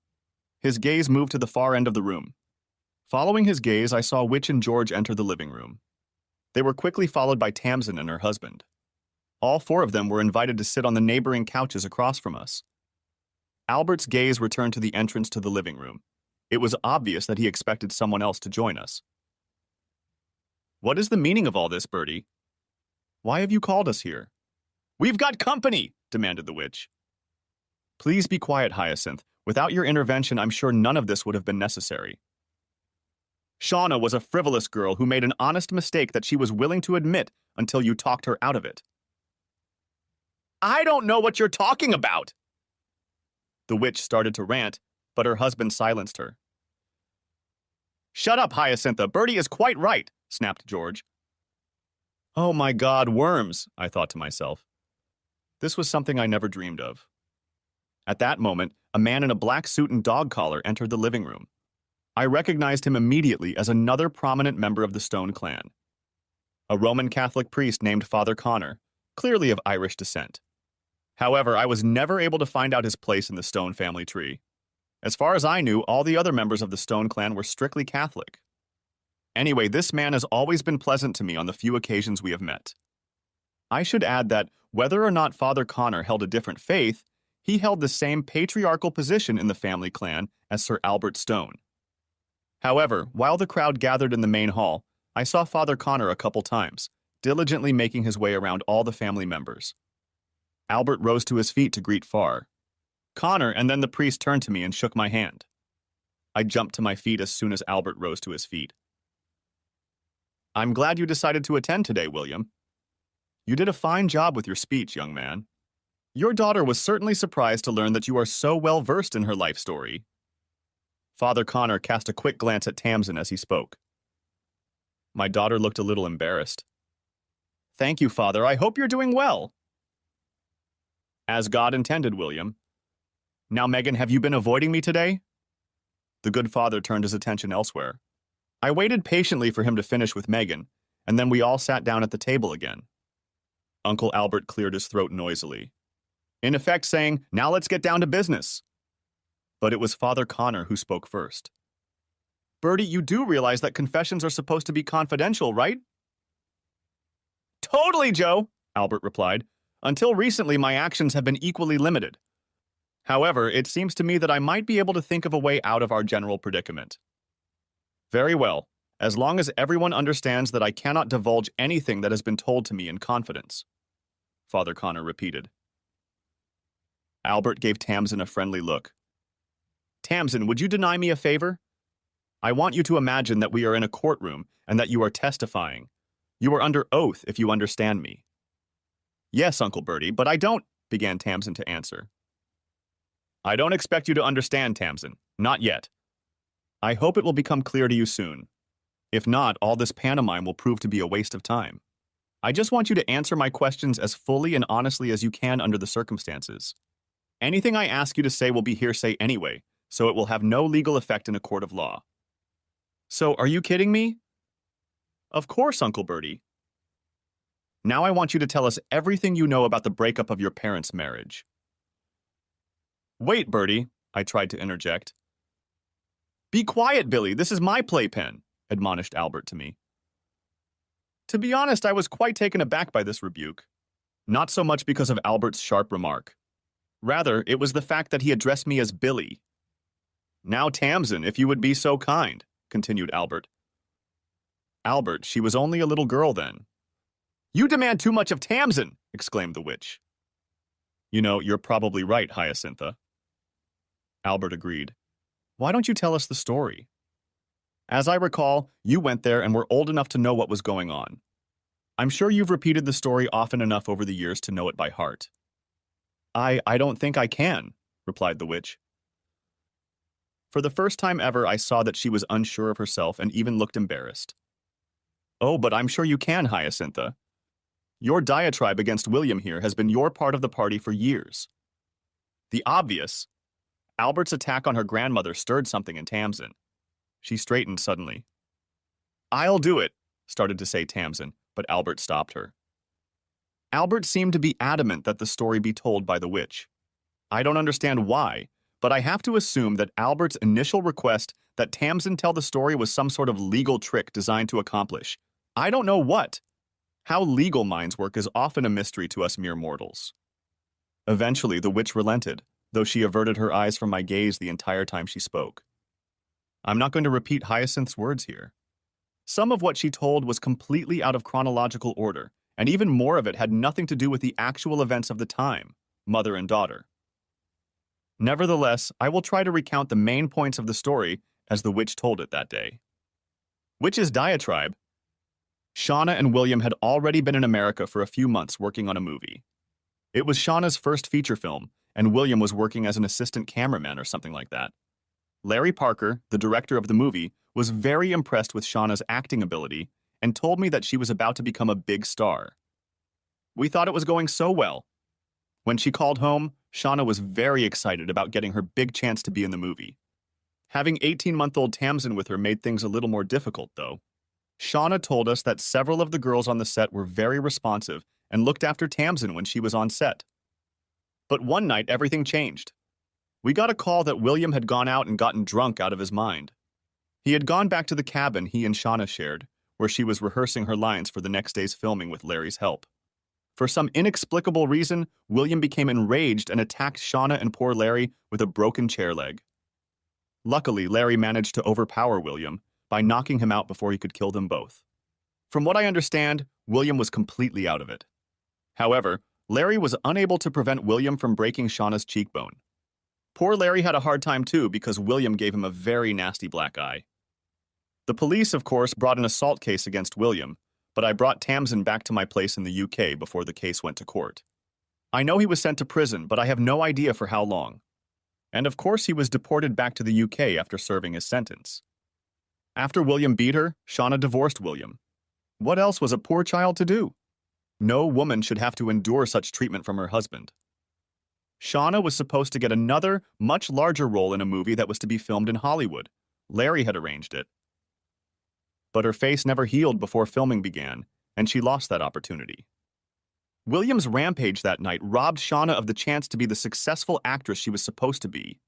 His gaze moved to the far end of the room. Following his gaze, I saw Witch and George enter the living room. They were quickly followed by Tamsin and her husband. All 4 of them were invited to sit on the neighboring couches across from us. Albert's gaze returned to the entrance to the living room. It was obvious that he expected someone else to join us. What is the meaning of all this, Bertie? Why have you called us here? We've got company, demanded the witch. Please be quiet, Hyacinth. Without your intervention, I'm sure none of this would have been necessary. Shauna was a frivolous girl who made an honest mistake that she was willing to admit until you talked her out of it. I don't know what you're talking about! The witch started to rant, but her husband silenced her. Shut up, Hyacintha. Bertie is quite right, snapped George. Oh my God, worms, I thought to myself. This was something I never dreamed of. At that moment, a man in a black suit and dog collar entered the living room. I recognized him immediately as another prominent member of the Stone clan. A Roman Catholic priest named Father Connor, clearly of Irish descent. However, I was never able to find out his place in the Stone family tree. As far as I knew, all the other members of the Stone clan were strictly Catholic. Anyway, this man has always been pleasant to me on the few occasions we have met. I should add that, whether or not Father Connor held a different faith, he held the same patriarchal position in the family clan as Sir Albert Stone. However, while the crowd gathered in the main hall, I saw Father Connor a couple times, diligently making his way around all the family members. Albert rose to his feet to greet Far. Connor and then the priest turned to me and shook my hand. I jumped to my feet as soon as Albert rose to his feet. I'm glad you decided to attend today, William. You did a fine job with your speech, young man. Your daughter was certainly surprised to learn that you are so well versed in her life story. Father Connor cast a quick glance at Tamsin as he spoke. My daughter looked a little embarrassed. Thank you, Father. I hope you're doing well. As God intended, William. Now, Megan, have you been avoiding me today? The good father turned his attention elsewhere. I waited patiently for him to finish with Megan, and then we all sat down at the table again. Uncle Albert cleared his throat noisily, in effect saying, now let's get down to business. But it was Father Connor who spoke first. Bertie, you do realize that confessions are supposed to be confidential, right? Totally, Joe, Albert replied. Until recently, my actions have been equally limited. However, it seems to me that I might be able to think of a way out of our general predicament. Very well, as long as everyone understands that I cannot divulge anything that has been told to me in confidence, Father Connor repeated. Albert gave Tamsin a friendly look. Tamsin, would you deny me a favor? I want you to imagine that we are in a courtroom and that you are testifying. You are under oath, if you understand me. Yes, Uncle Bertie, but I don't, began Tamsin to answer. I don't expect you to understand, Tamsin. Not yet. I hope it will become clear to you soon. If not, all this pantomime will prove to be a waste of time. I just want you to answer my questions as fully and honestly as you can under the circumstances. Anything I ask you to say will be hearsay anyway, so it will have no legal effect in a court of law. So, are you kidding me? Of course, Uncle Bertie. Now I want you to tell us everything you know about the breakup of your parents' marriage. Wait, Bertie, I tried to interject. Be quiet, Billy, this is my playpen, admonished Albert to me. To be honest, I was quite taken aback by this rebuke. Not so much because of Albert's sharp remark. Rather, it was the fact that he addressed me as Billy. Now, Tamsin, if you would be so kind, continued Albert. Albert, she was only a little girl then. You demand too much of Tamsin, exclaimed the witch. You know, you're probably right, Hyacintha. Albert agreed. Why don't you tell us the story? As I recall, you went there and were old enough to know what was going on. I'm sure you've repeated the story often enough over the years to know it by heart. I don't think I can, replied the witch. For the first time ever, I saw that she was unsure of herself and even looked embarrassed. Oh, but I'm sure you can, Hyacintha. Your diatribe against William here has been your part of the party for years. The obvious. Albert's attack on her grandmother stirred something in Tamsin. She straightened suddenly. I'll do it, started to say Tamsin, but Albert stopped her. Albert seemed to be adamant that the story be told by the witch. I don't understand why, but I have to assume that Albert's initial request that Tamsin tell the story was some sort of legal trick designed to accomplish. I don't know what. How legal minds work is often a mystery to us mere mortals. Eventually, the witch relented, though she averted her eyes from my gaze the entire time she spoke. I'm not going to repeat Hyacinth's words here. Some of what she told was completely out of chronological order, and even more of it had nothing to do with the actual events of the time, mother and daughter. Nevertheless, I will try to recount the main points of the story as the witch told it that day. Witch's diatribe. Shauna and William had already been in America for a few months working on a movie. It was Shauna's first feature film, and William was working as an assistant cameraman or something like that. Larry Parker, the director of the movie, was very impressed with Shauna's acting ability and told me that she was about to become a big star. We thought it was going so well. When she called home, Shauna was very excited about getting her big chance to be in the movie. Having 18-month-old Tamsin with her made things a little more difficult, though. Shauna told us that several of the girls on the set were very responsive and looked after Tamsin when she was on set. But one night, everything changed. We got a call that William had gone out and gotten drunk out of his mind. He had gone back to the cabin he and Shauna shared, where she was rehearsing her lines for the next day's filming with Larry's help. For some inexplicable reason, William became enraged and attacked Shauna and poor Larry with a broken chair leg. Luckily, Larry managed to overpower William by knocking him out before he could kill them both. From what I understand, William was completely out of it. However, Larry was unable to prevent William from breaking Shauna's cheekbone. Poor Larry had a hard time too because William gave him a very nasty black eye. The police, of course, brought an assault case against William, but I brought Tamsin back to my place in the UK before the case went to court. I know he was sent to prison, but I have no idea for how long. And of course he was deported back to the UK after serving his sentence. After William beat her, Shauna divorced William. What else was a poor child to do? No woman should have to endure such treatment from her husband. Shauna was supposed to get another, much larger role in a movie that was to be filmed in Hollywood. Larry had arranged it. But her face never healed before filming began, and she lost that opportunity. William's rampage that night robbed Shauna of the chance to be the successful actress she was supposed to be.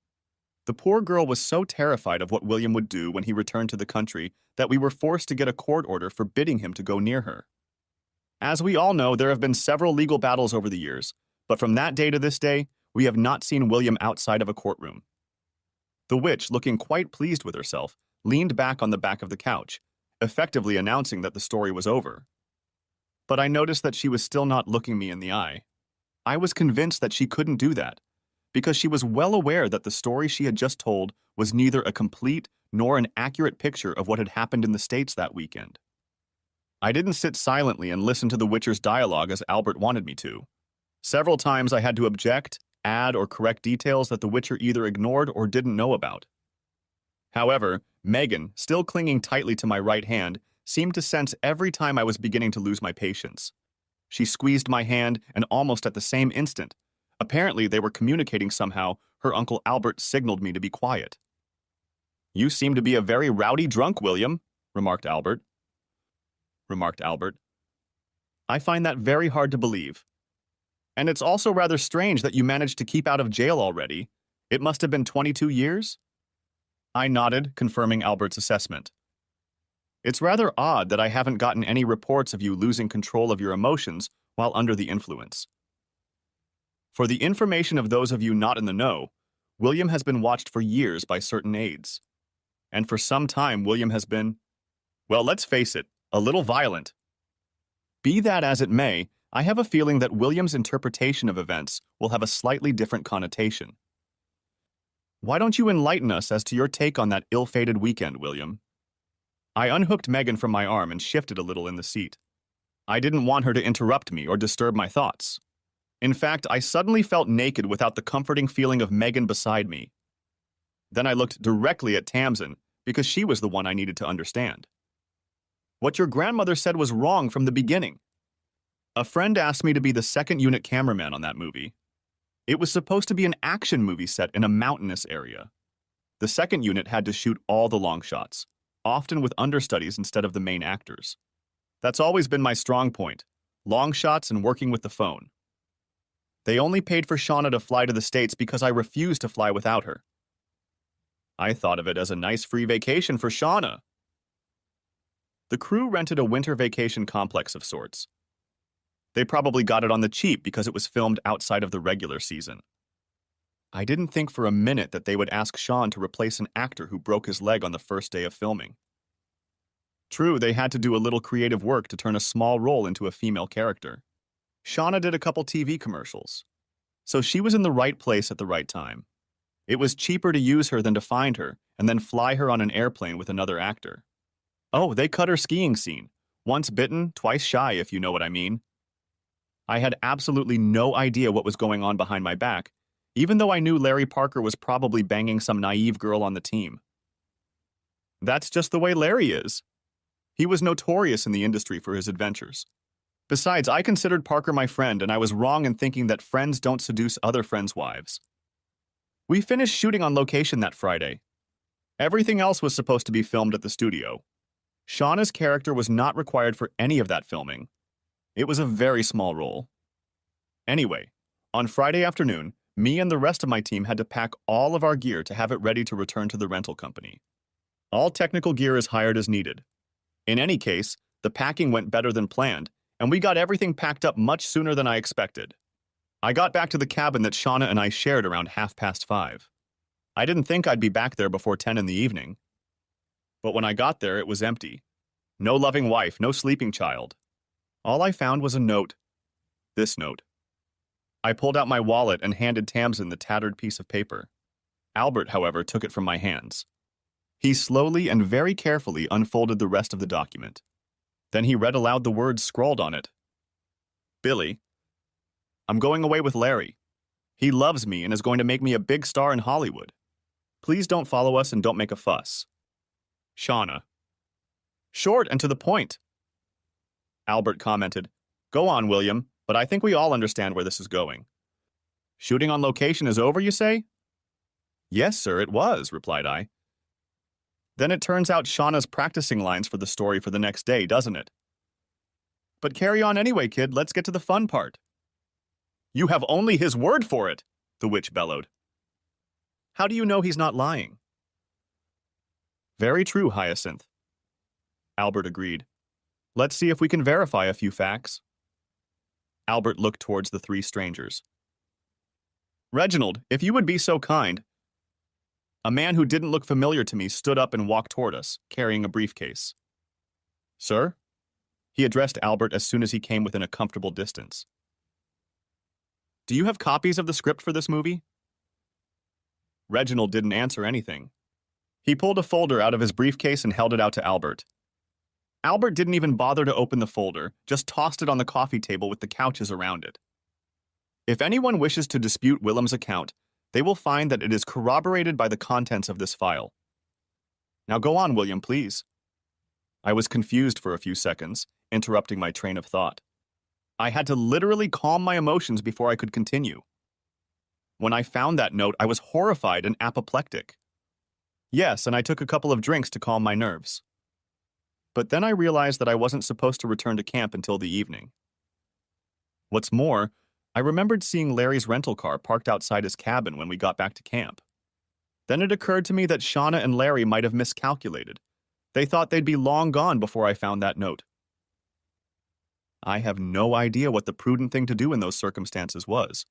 The poor girl was so terrified of what William would do when he returned to the country that we were forced to get a court order forbidding him to go near her. As we all know, there have been several legal battles over the years, but from that day to this day, we have not seen William outside of a courtroom. The witch, looking quite pleased with herself, leaned back on the back of the couch, effectively announcing that the story was over. But I noticed that she was still not looking me in the eye. I was convinced that she couldn't do that, because she was well aware that the story she had just told was neither a complete nor an accurate picture of what had happened in the States that weekend. I didn't sit silently and listen to the Witcher's dialogue as Albert wanted me to. Several times I had to object, add, or correct details that the Witcher either ignored or didn't know about. However, Megan, still clinging tightly to my right hand, seemed to sense every time I was beginning to lose my patience. She squeezed my hand, and almost at the same instant, apparently they were communicating somehow, her Uncle Albert signaled me to be quiet. "You seem to be a very rowdy drunk, William," remarked Albert. "I find that very hard to believe. And it's also rather strange that you managed to keep out of jail already. It must have been 22 years?" I nodded, confirming Albert's assessment. "It's rather odd that I haven't gotten any reports of you losing control of your emotions while under the influence. For the information of those of you not in the know, William has been watched for years by certain aides. And for some time, William has been, well, let's face it, a little violent. Be that as it may, I have a feeling that William's interpretation of events will have a slightly different connotation. Why don't you enlighten us as to your take on that ill-fated weekend, William?" I unhooked Megan from my arm and shifted a little in the seat. I didn't want her to interrupt me or disturb my thoughts. In fact, I suddenly felt naked without the comforting feeling of Megan beside me. Then I looked directly at Tamsin, because she was the one I needed to understand. "What your grandmother said was wrong from the beginning. A friend asked me to be the second unit cameraman on that movie. It was supposed to be an action movie set in a mountainous area. The second unit had to shoot all the long shots, often with understudies instead of the main actors. That's always been my strong point, long shots and working with the phone. They only paid for Shauna to fly to the States because I refused to fly without her. I thought of it as a nice free vacation for Shauna." The crew rented a winter vacation complex of sorts. They probably got it on the cheap because it was filmed outside of the regular season. I didn't think for a minute that they would ask Sean to replace an actor who broke his leg on the first day of filming. True, they had to do a little creative work to turn a small role into a female character. Shauna did a couple TV commercials, so she was in the right place at the right time. It was cheaper to use her than to find her and then fly her on an airplane with another actor. Oh, they cut her skiing scene. Once bitten, twice shy, if you know what I mean. I had absolutely no idea what was going on behind my back, even though I knew Larry Parker was probably banging some naive girl on the team. That's just the way Larry is. He was notorious in the industry for his adventures. Besides, I considered Parker my friend, and I was wrong in thinking that friends don't seduce other friends' wives. We finished shooting on location that Friday. Everything else was supposed to be filmed at the studio. Shauna's character was not required for any of that filming. It was a very small role. Anyway, on Friday afternoon, me and the rest of my team had to pack all of our gear to have it ready to return to the rental company. All technical gear is hired as needed. In any case, the packing went better than planned, and we got everything packed up much sooner than I expected. I got back to the cabin that Shauna and I shared around 5:30. I didn't think I'd be back there before 10 in the evening. But when I got there, it was empty. No loving wife, no sleeping child. All I found was a note. This note. I pulled out my wallet and handed Tamsin the tattered piece of paper. Albert, however, took it from my hands. He slowly and very carefully unfolded the rest of the document. Then he read aloud the words scrawled on it. "Billy, I'm going away with Larry. He loves me and is going to make me a big star in Hollywood. Please don't follow us and don't make a fuss. Shauna." Short and to the point. Albert commented, "Go on, William, but I think we all understand where this is going." "Shooting on location is over, you say?" "Yes, sir, it was," replied I. "Then it turns out Shauna's practicing lines for the story for the next day, doesn't it?" "But carry on anyway, kid. Let's get to the fun part." "You have only his word for it," the witch bellowed. "How do you know he's not lying?" "Very true, Hyacinth." Albert agreed. "Let's see if we can verify a few facts." Albert looked towards the three strangers. "Reginald, if you would be so kind." A man who didn't look familiar to me stood up and walked toward us, carrying a briefcase. "Sir?" He addressed Albert as soon as he came within a comfortable distance. "Do you have copies of the script for this movie?" Reginald didn't answer anything, He pulled a folder out of his briefcase and held it out to Albert. Albert didn't even bother to open the folder, just tossed it on the coffee table with the couches around it. If anyone wishes to dispute Willem's account, they will find that it is corroborated by the contents of this file. Now go on, William, please. I was confused for a few seconds, interrupting my train of thought. I had to literally calm my emotions before I could continue. When I found that note, I was horrified and apoplectic. Yes, and I took a couple of drinks to calm my nerves. But then I realized that I wasn't supposed to return to camp until the evening. What's more, I remembered seeing Larry's rental car parked outside his cabin when we got back to camp. Then it occurred to me that Shauna and Larry might have miscalculated. They thought they'd be long gone before I found that note. I have no idea what the prudent thing to do in those circumstances was.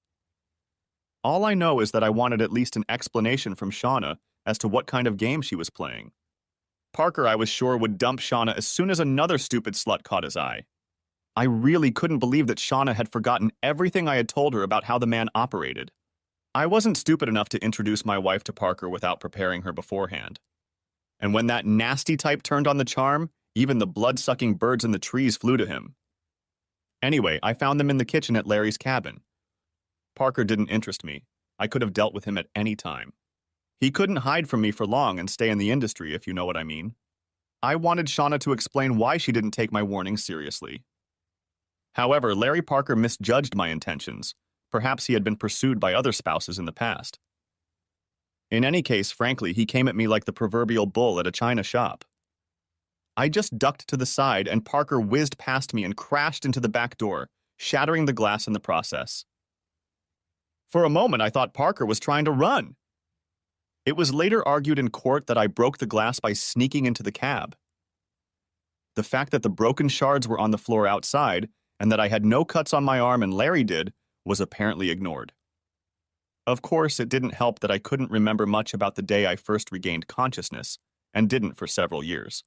All I know is that I wanted at least an explanation from Shauna as to what kind of game she was playing. Parker, I was sure, would dump Shauna as soon as another stupid slut caught his eye. I really couldn't believe that Shauna had forgotten everything I had told her about how the man operated. I wasn't stupid enough to introduce my wife to Parker without preparing her beforehand. And when that nasty type turned on the charm, even the blood-sucking birds in the trees flew to him. Anyway, I found them in the kitchen at Larry's cabin. Parker didn't interest me. I could have dealt with him at any time. He couldn't hide from me for long and stay in the industry, if you know what I mean. I wanted Shauna to explain why she didn't take my warning seriously. However, Larry Parker misjudged my intentions. Perhaps he had been pursued by other spouses in the past. In any case, frankly, he came at me like the proverbial bull at a china shop. I just ducked to the side and Parker whizzed past me and crashed into the back door, shattering the glass in the process. For a moment, I thought Parker was trying to run. It was later argued in court that I broke the glass by sneaking into the cab. The fact that the broken shards were on the floor outside and that I had no cuts on my arm and Larry did was apparently ignored. Of course, it didn't help that I couldn't remember much about the day I first regained consciousness, and didn't for several years.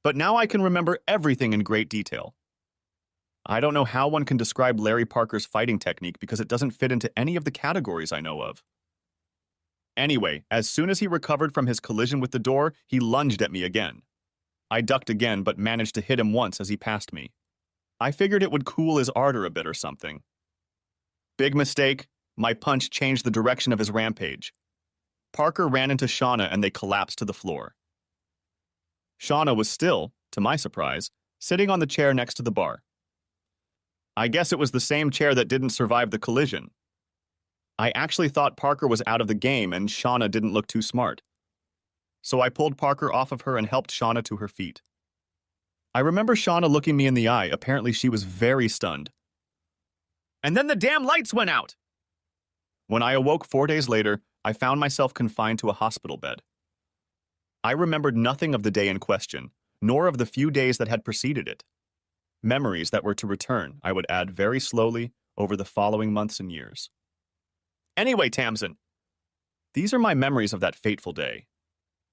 But now I can remember everything in great detail. I don't know how one can describe Larry Parker's fighting technique because it doesn't fit into any of the categories I know of. Anyway, as soon as he recovered from his collision with the door, he lunged at me again. I ducked again but managed to hit him once as he passed me. I figured it would cool his ardor a bit or something. Big mistake. My punch changed the direction of his rampage. Parker ran into Shauna and they collapsed to the floor. Shauna was still, to my surprise, sitting on the chair next to the bar. I guess it was the same chair that didn't survive the collision. I actually thought Parker was out of the game and Shauna didn't look too smart. So I pulled Parker off of her and helped Shauna to her feet. I remember Shauna looking me in the eye. Apparently she was very stunned. And then the damn lights went out! When I awoke 4 days later, I found myself confined to a hospital bed. I remembered nothing of the day in question, nor of the few days that had preceded it. Memories that were to return, I would add very slowly, over the following months and years. Anyway, Tamsin, these are my memories of that fateful day.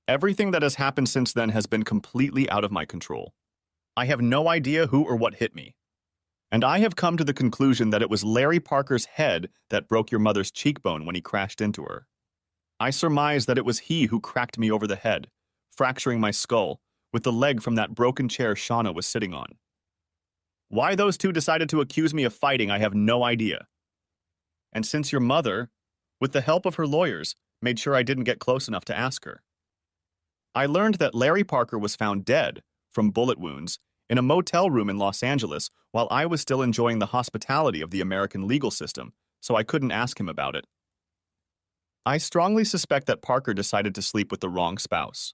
Everything that has happened since then has been completely out of my control. I have no idea who or what hit me. And I have come to the conclusion that it was Larry Parker's head that broke your mother's cheekbone when he crashed into her. I surmise that it was he who cracked me over the head, fracturing my skull, with the leg from that broken chair Shauna was sitting on. Why those two decided to accuse me of fighting, I have no idea. And since your mother, with the help of her lawyers, made sure I didn't get close enough to ask her. I learned that Larry Parker was found dead, from bullet wounds, in a motel room in Los Angeles while I was still enjoying the hospitality of the American legal system, so I couldn't ask him about it. I strongly suspect that Parker decided to sleep with the wrong spouse.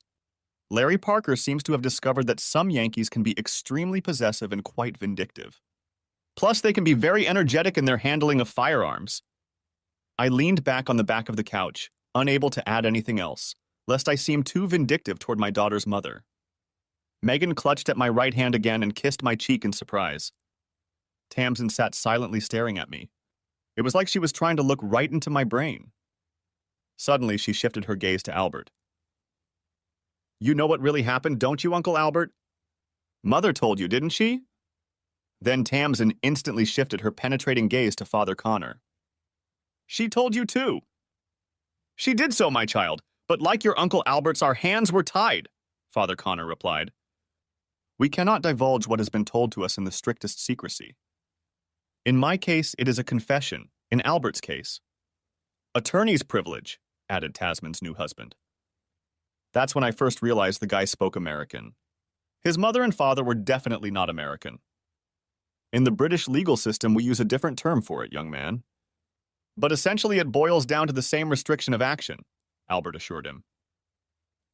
Larry Parker seems to have discovered that some Yankees can be extremely possessive and quite vindictive. Plus, they can be very energetic in their handling of firearms. I leaned back on the back of the couch, unable to add anything else, lest I seem too vindictive toward my daughter's mother. Megan clutched at my right hand again and kissed my cheek in surprise. Tamsin sat silently staring at me. It was like she was trying to look right into my brain. Suddenly, she shifted her gaze to Albert. You know what really happened, don't you, Uncle Albert? Mother told you, didn't she? Then Tamsin instantly shifted her penetrating gaze to Father Connor. She told you too. She did so, my child, But like your Uncle Albert's, our hands were tied, Father Connor replied. We cannot divulge what has been told to us in the strictest secrecy. In my case, it is a confession. In Albert's case, attorney's privilege, added Tasman's new husband. That's when I first realized the guy spoke American. His mother and father were definitely not American. In the British legal system, we use a different term for it, young man. But essentially, it boils down to the same restriction of action, Albert assured him.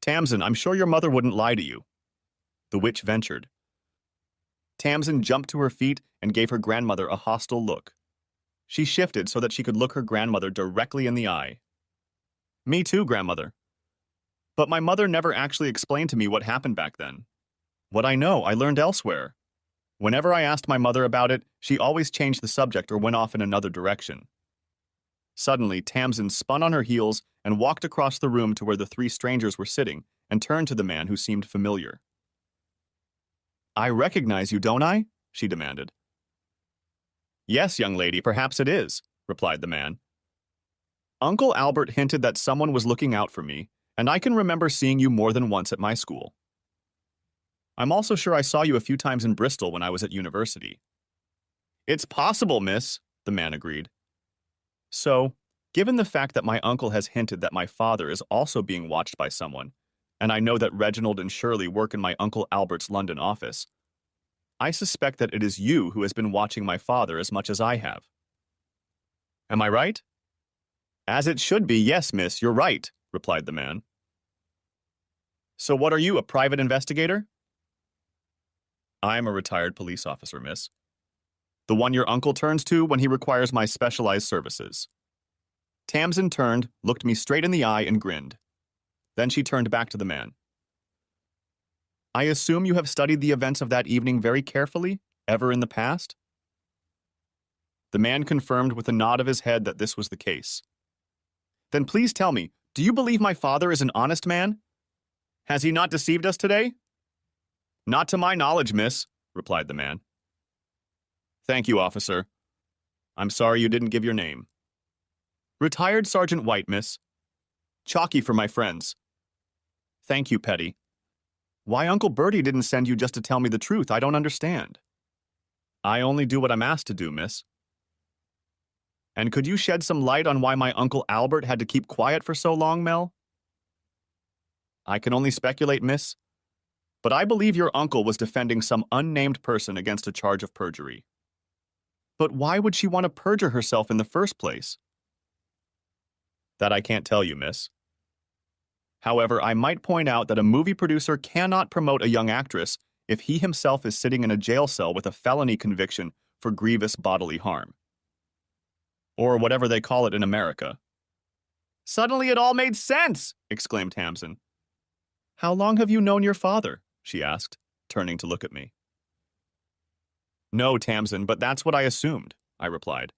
Tamsin, I'm sure your mother wouldn't lie to you. The witch ventured. Tamsin jumped to her feet and gave her grandmother a hostile look. She shifted so that she could look her grandmother directly in the eye. Me too, grandmother. But my mother never actually explained to me what happened back then. What I know, I learned elsewhere. Whenever I asked my mother about it, she always changed the subject or went off in another direction. Suddenly, Tamsin spun on her heels and walked across the room to where the three strangers were sitting and turned to the man who seemed familiar. I recognize you, don't I? She demanded. Yes, young lady, perhaps it is, replied the man. Uncle Albert hinted that someone was looking out for me, and I can remember seeing you more than once at my school. I'm also sure I saw you a few times in Bristol when I was at university. It's possible, miss, the man agreed. So, given the fact that my uncle has hinted that my father is also being watched by someone, and I know that Reginald and Shirley work in my Uncle Albert's London office, I suspect that it is you who has been watching my father as much as I have. Am I right? As it should be, yes, miss, you're right, replied the man. So what are you, a private investigator? I am a retired police officer, miss. The one your uncle turns to when he requires my specialized services. Tamsin turned, looked me straight in the eye, and grinned. Then she turned back to the man. I assume you have studied the events of that evening very carefully, ever in the past? The man confirmed with a nod of his head that this was the case. Then please tell me, do you believe my father is an honest man? Has he not deceived us today? Not to my knowledge, miss, replied the man. Thank you, officer. I'm sorry you didn't give your name. Retired Sergeant White, miss. Chalky for my friends. Thank you, Petty. Why Uncle Bertie didn't send you just to tell me the truth, I don't understand. I only do what I'm asked to do, miss. And could you shed some light on why my Uncle Albert had to keep quiet for so long, Mel? I can only speculate, miss. But I believe your uncle was defending some unnamed person against a charge of perjury. But why would she want to perjure herself in the first place? That I can't tell you, miss. However, I might point out that a movie producer cannot promote a young actress if he himself is sitting in a jail cell with a felony conviction for grievous bodily harm. Or whatever they call it in America. Suddenly it all made sense, exclaimed Tamsin. How long have you known your father? She asked, turning to look at me. No, Tamsin, but that's what I assumed, I replied.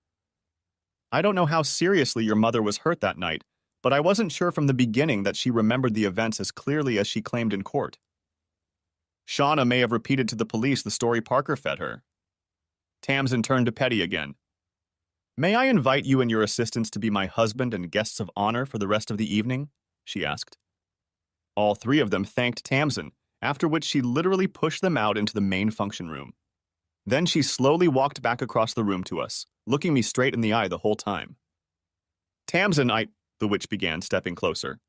I don't know how seriously your mother was hurt that night, but I wasn't sure from the beginning that she remembered the events as clearly as she claimed in court. Shauna may have repeated to the police the story Parker fed her. Tamsin turned to Petty again. May I invite you and your assistants to be my husband and guests of honor for the rest of the evening? She asked. All three of them thanked Tamsin, after which she literally pushed them out into the main function room. Then she slowly walked back across the room to us, looking me straight in the eye the whole time. Tamsin, the witch began, stepping closer.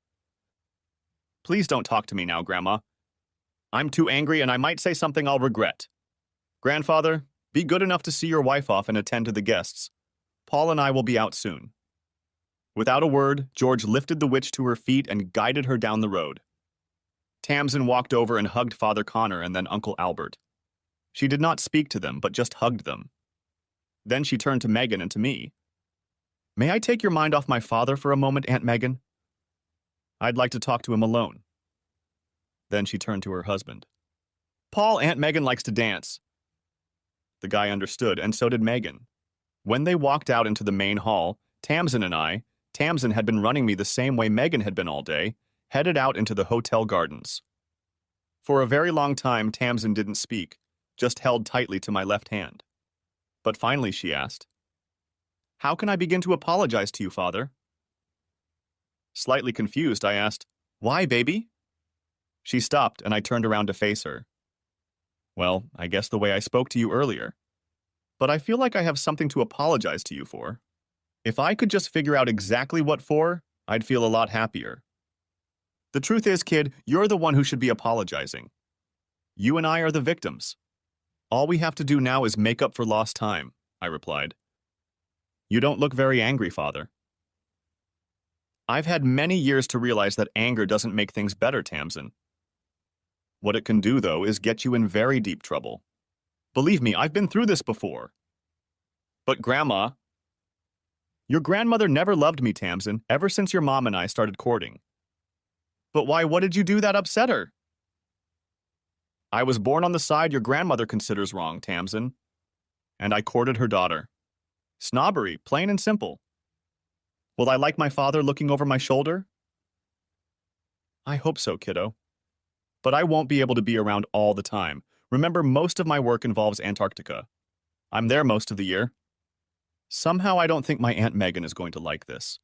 Please don't talk to me now, Grandma. I'm too angry and I might say something I'll regret. Grandfather, be good enough to see your wife off and attend to the guests. Paul and I will be out soon. Without a word, George lifted the witch to her feet and guided her down the road. Tamsin walked over and hugged Father Connor and then Uncle Albert. She did not speak to them, but just hugged them. Then she turned to Megan and to me. May I take your mind off my father for a moment, Aunt Megan? I'd like to talk to him alone. Then she turned to her husband. Paul, Aunt Megan likes to dance. The guy understood, and so did Megan. When they walked out into the main hall, Tamsin had been running me the same way Megan had been all day, headed out into the hotel gardens. For a very long time, Tamsin didn't speak, just held tightly to my left hand. But finally she asked, How can I begin to apologize to you, Father? Slightly confused, I asked, Why, baby? She stopped, and I turned around to face her. Well, I guess the way I spoke to you earlier. But I feel like I have something to apologize to you for. If I could just figure out exactly what for, I'd feel a lot happier. The truth is, kid, you're the one who should be apologizing. You and I are the victims. All we have to do now is make up for lost time, I replied. You don't look very angry, Father. I've had many years to realize that anger doesn't make things better, Tamsin. What it can do, though, is get you in very deep trouble. Believe me, I've been through this before. But Grandma, your grandmother never loved me, Tamsin, ever since your mom and I started courting. But why, what did you do that upset her? I was born on the side your grandmother considers wrong, Tamsin. And I courted her daughter. Snobbery, plain and simple. Will I like my father looking over my shoulder? I hope so, kiddo. But I won't be able to be around all the time. Remember, most of my work involves Antarctica. I'm there most of the year. Somehow I don't think my Aunt Megan is going to like this.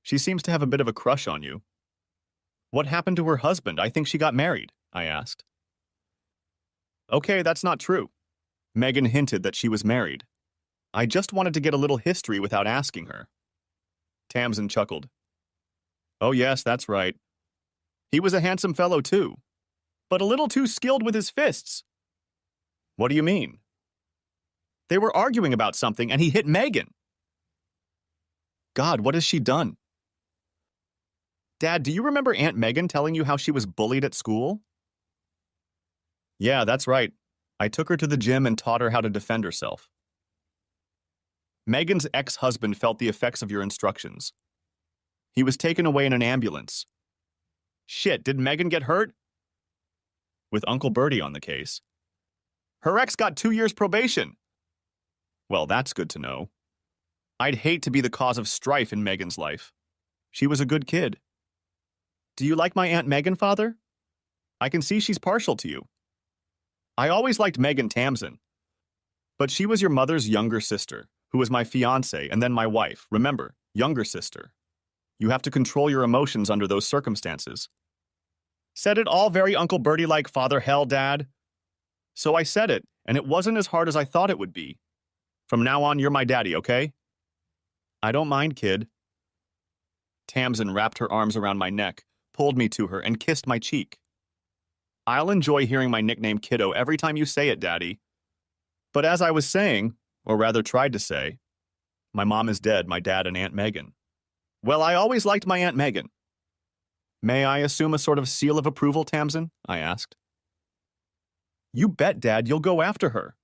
She seems to have a bit of a crush on you. What happened to her husband? I think she got married, I asked. Okay, that's not true. Megan hinted that she was married. I just wanted to get a little history without asking her. Tamsin chuckled. Oh yes, that's right. He was a handsome fellow too, but a little too skilled with his fists. What do you mean? They were arguing about something and he hit Megan. God, what has she done? Dad, do you remember Aunt Megan telling you how she was bullied at school? Yeah, that's right. I took her to the gym and taught her how to defend herself. Megan's ex-husband felt the effects of your instructions. He was taken away in an ambulance. Shit, did Megan get hurt? With Uncle Bertie on the case. Her ex got 2 years probation. Well, that's good to know. I'd hate to be the cause of strife in Megan's life. She was a good kid. Do you like my Aunt Megan, Father? I can see she's partial to you. I always liked Megan Tamsin. But she was your mother's younger sister, who was my fiancée and then my wife. Remember, younger sister. You have to control your emotions under those circumstances. Said it all very Uncle Bertie-like, Father hell, Dad. So I said it, and it wasn't as hard as I thought it would be. From now on, you're my daddy, okay? I don't mind, kid. Tamsin wrapped her arms around my neck, pulled me to her, and kissed my cheek. I'll enjoy hearing my nickname Kiddo every time you say it, Daddy. But as I was saying, or rather tried to say, my mom is dead, my dad and Aunt Megan. Well, I always liked my Aunt Megan. May I assume a sort of seal of approval, Tamsin? I asked. You bet, Dad, you'll go after her.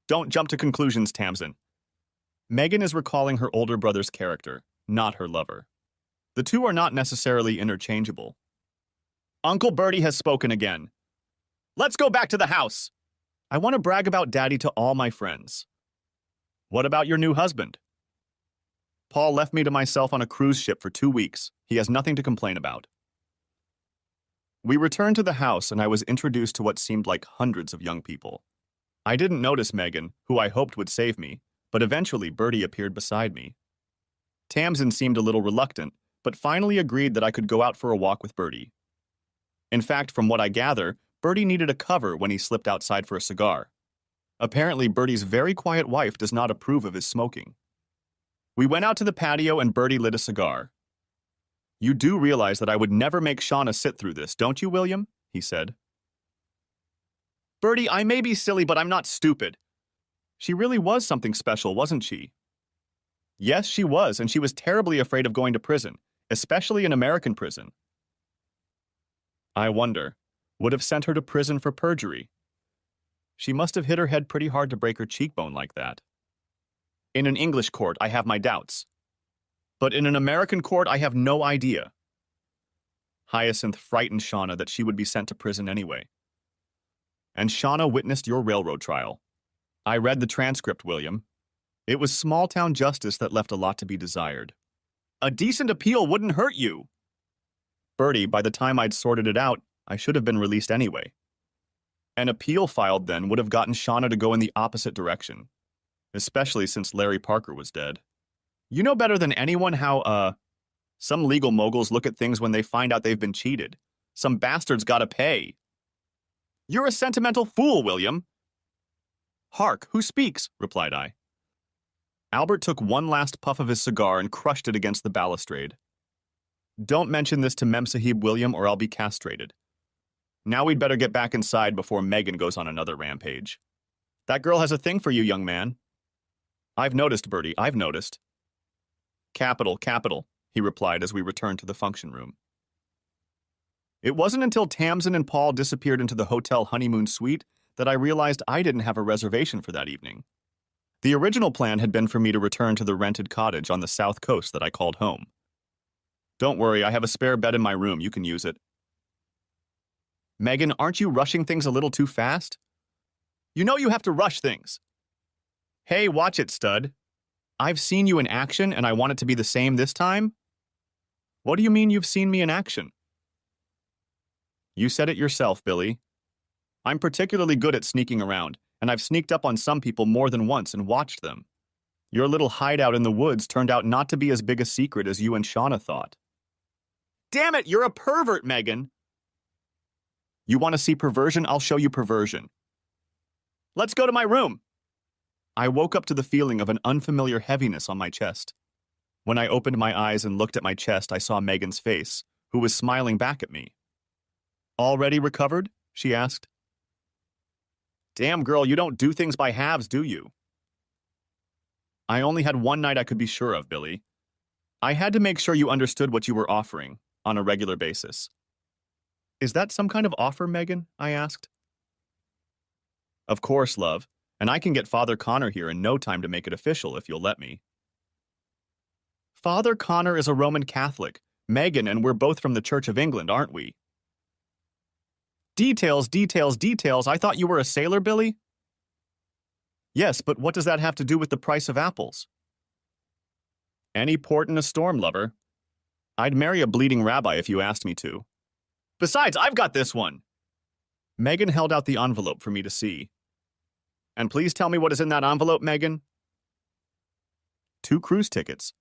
Don't jump to conclusions, Tamsin. Megan is recalling her older brother's character, not her lover. The two are not necessarily interchangeable. Uncle Bertie has spoken again. Let's go back to the house. I want to brag about Daddy to all my friends. What about your new husband? Paul left me to myself on a cruise ship for 2 weeks. He has nothing to complain about. We returned to the house and I was introduced to what seemed like hundreds of young people. I didn't notice Megan, who I hoped would save me, but eventually Bertie appeared beside me. Tamsin seemed a little reluctant, but finally agreed that I could go out for a walk with Bertie. In fact, from what I gather, Bertie needed a cover when he slipped outside for a cigar. Apparently, Bertie's very quiet wife does not approve of his smoking. We went out to the patio and Bertie lit a cigar. You do realize that I would never make Shauna sit through this, don't you, William? He said. Bertie, I may be silly, but I'm not stupid. She really was something special, wasn't she? Yes, she was, and she was terribly afraid of going to prison, especially an American prison. I wonder, would have sent her to prison for perjury. She must have hit her head pretty hard to break her cheekbone like that. In an English court, I have my doubts. But in an American court, I have no idea. Hyacinth frightened Shauna that she would be sent to prison anyway. And Shauna witnessed your railroad trial. I read the transcript, William. It was small-town justice that left a lot to be desired. A decent appeal wouldn't hurt you. Bertie, by the time I'd sorted it out, I should have been released anyway. An appeal filed then would have gotten Shauna to go in the opposite direction, especially since Larry Parker was dead. You know better than anyone how, Some legal moguls look at things when they find out they've been cheated. Some bastard's gotta pay. You're a sentimental fool, William. Hark, who speaks? Replied I. Albert took one last puff of his cigar and crushed it against the balustrade. Don't mention this to Memsahib, William, or I'll be castrated. Now we'd better get back inside before Megan goes on another rampage. That girl has a thing for you, young man. I've noticed, Bertie, I've noticed. Capital, capital, he replied as we returned to the function room. It wasn't until Tamsin and Paul disappeared into the hotel honeymoon suite that I realized I didn't have a reservation for that evening. The original plan had been for me to return to the rented cottage on the south coast that I called home. Don't worry, I have a spare bed in my room, you can use it. Megan, aren't you rushing things a little too fast? You know you have to rush things. Hey, watch it, stud. I've seen you in action and I want it to be the same this time? What do you mean you've seen me in action? You said it yourself, Billy. I'm particularly good at sneaking around, and I've sneaked up on some people more than once and watched them. Your little hideout in the woods turned out not to be as big a secret as you and Shauna thought. Damn it, you're a pervert, Megan! You want to see perversion? I'll show you perversion. Let's go to my room. I woke up to the feeling of an unfamiliar heaviness on my chest. When I opened my eyes and looked at my chest, I saw Megan's face, who was smiling back at me. Already recovered? She asked. Damn, girl, you don't do things by halves, do you? I only had one night I could be sure of, Billy. I had to make sure you understood what you were offering on a regular basis. Is that some kind of offer, Megan? I asked. Of course, love, and I can get Father Connor here in no time to make it official if you'll let me. Father Connor is a Roman Catholic. Megan and we're both from the Church of England, aren't we? Details, details, details. I thought you were a sailor, Billy? Yes, but what does that have to do with the price of apples? Any port in a storm, lover. I'd marry a bleeding rabbi if you asked me to. Besides, I've got this one. Megan held out the envelope for me to see. And please tell me what is in that envelope, Megan. 2 cruise tickets.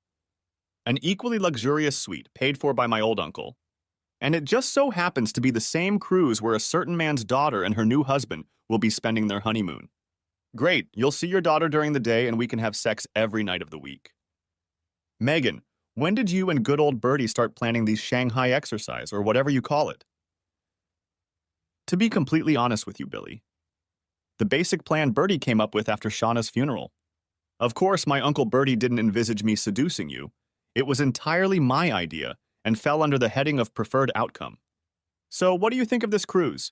An equally luxurious suite paid for by my old uncle. And it just so happens to be the same cruise where a certain man's daughter and her new husband will be spending their honeymoon. Great, you'll see your daughter during the day and we can have sex every night of the week. Megan, when did you and good old Bertie start planning these Shanghai exercise, or whatever you call it? To be completely honest with you, Billy, the basic plan Bertie came up with after Shauna's funeral. Of course, my Uncle Bertie didn't envisage me seducing you. It was entirely my idea, and fell under the heading of preferred outcome. So what do you think of this cruise?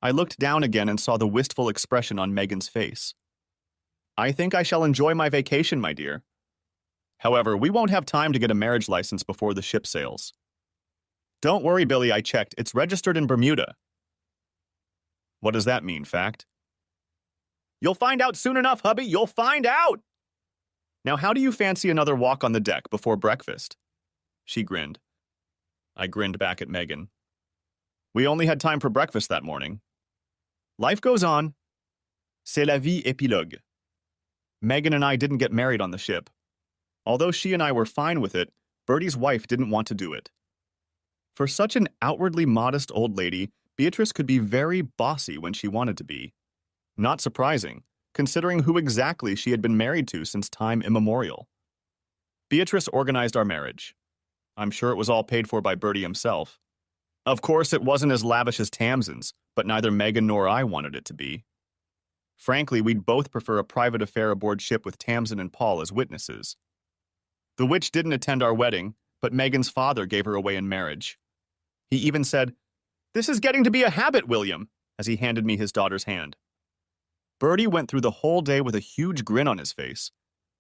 I looked down again and saw the wistful expression on Megan's face. I think I shall enjoy my vacation, my dear. However, we won't have time to get a marriage license before the ship sails. Don't worry, Billy, I checked. It's registered in Bermuda. What does that mean, fact? You'll find out soon enough, hubby. You'll find out! Now, how do you fancy another walk on the deck before breakfast? She grinned. I grinned back at Megan. We only had time for breakfast that morning. Life goes on. C'est la vie épilogue. Megan and I didn't get married on the ship. Although she and I were fine with it, Bertie's wife didn't want to do it. For such an outwardly modest old lady, Beatrice could be very bossy when she wanted to be. Not surprising, considering who exactly she had been married to since time immemorial. Beatrice organized our marriage. I'm sure it was all paid for by Bertie himself. Of course, it wasn't as lavish as Tamsin's, but neither Megan nor I wanted it to be. Frankly, we'd both prefer a private affair aboard ship with Tamsin and Paul as witnesses. The witch didn't attend our wedding, but Megan's father gave her away in marriage. He even said, "This is getting to be a habit, William," as he handed me his daughter's hand. Bertie went through the whole day with a huge grin on his face.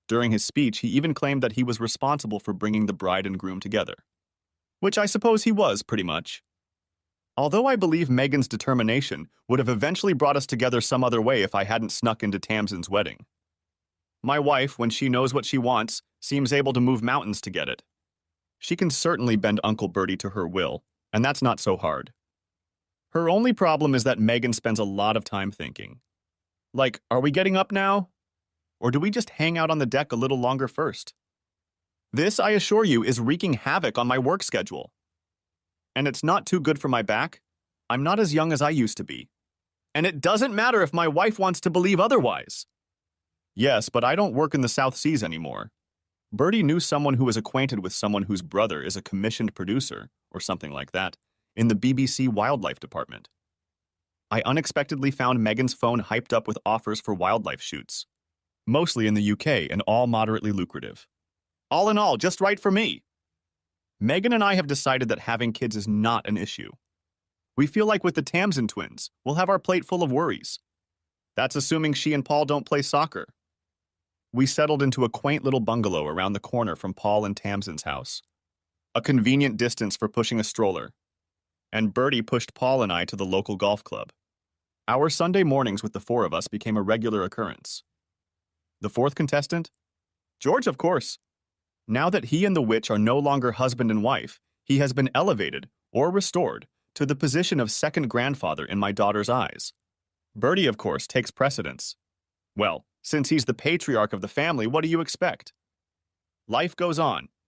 During his speech, he even claimed that he was responsible for bringing the bride and groom together. Which I suppose he was, pretty much. Although I believe Megan's determination would have eventually brought us together some other way if I hadn't snuck into Tamsin's wedding. My wife, when she knows what she wants, seems able to move mountains to get it. She can certainly bend Uncle Bertie to her will, and that's not so hard. Her only problem is that Megan spends a lot of time thinking. Like, are we getting up now? Or do we just hang out on the deck a little longer first? This, I assure you, is wreaking havoc on my work schedule. And it's not too good for my back. I'm not as young as I used to be. And it doesn't matter if my wife wants to believe otherwise. Yes, but I don't work in the South Seas anymore. Bertie knew someone who was acquainted with someone whose brother is a commissioned producer, or something like that, in the BBC Wildlife Department. I unexpectedly found Megan's phone hyped up with offers for wildlife shoots, mostly in the UK and all moderately lucrative. All in all, just right for me. Megan and I have decided that having kids is not an issue. We feel like with the Tamsin twins, we'll have our plate full of worries. That's assuming she and Paul don't play soccer. We settled into a quaint little bungalow around the corner from Paul and Tamsin's house, a convenient distance for pushing a stroller, and Bertie pushed Paul and I to the local golf club. Our Sunday mornings with the four of us became a regular occurrence. The fourth contestant? George, of course. Now that he and the witch are no longer husband and wife, he has been elevated, or restored, to the position of second grandfather in my daughter's eyes. Bertie, of course, takes precedence. Well, since he's the patriarch of the family, what do you expect? Life goes on,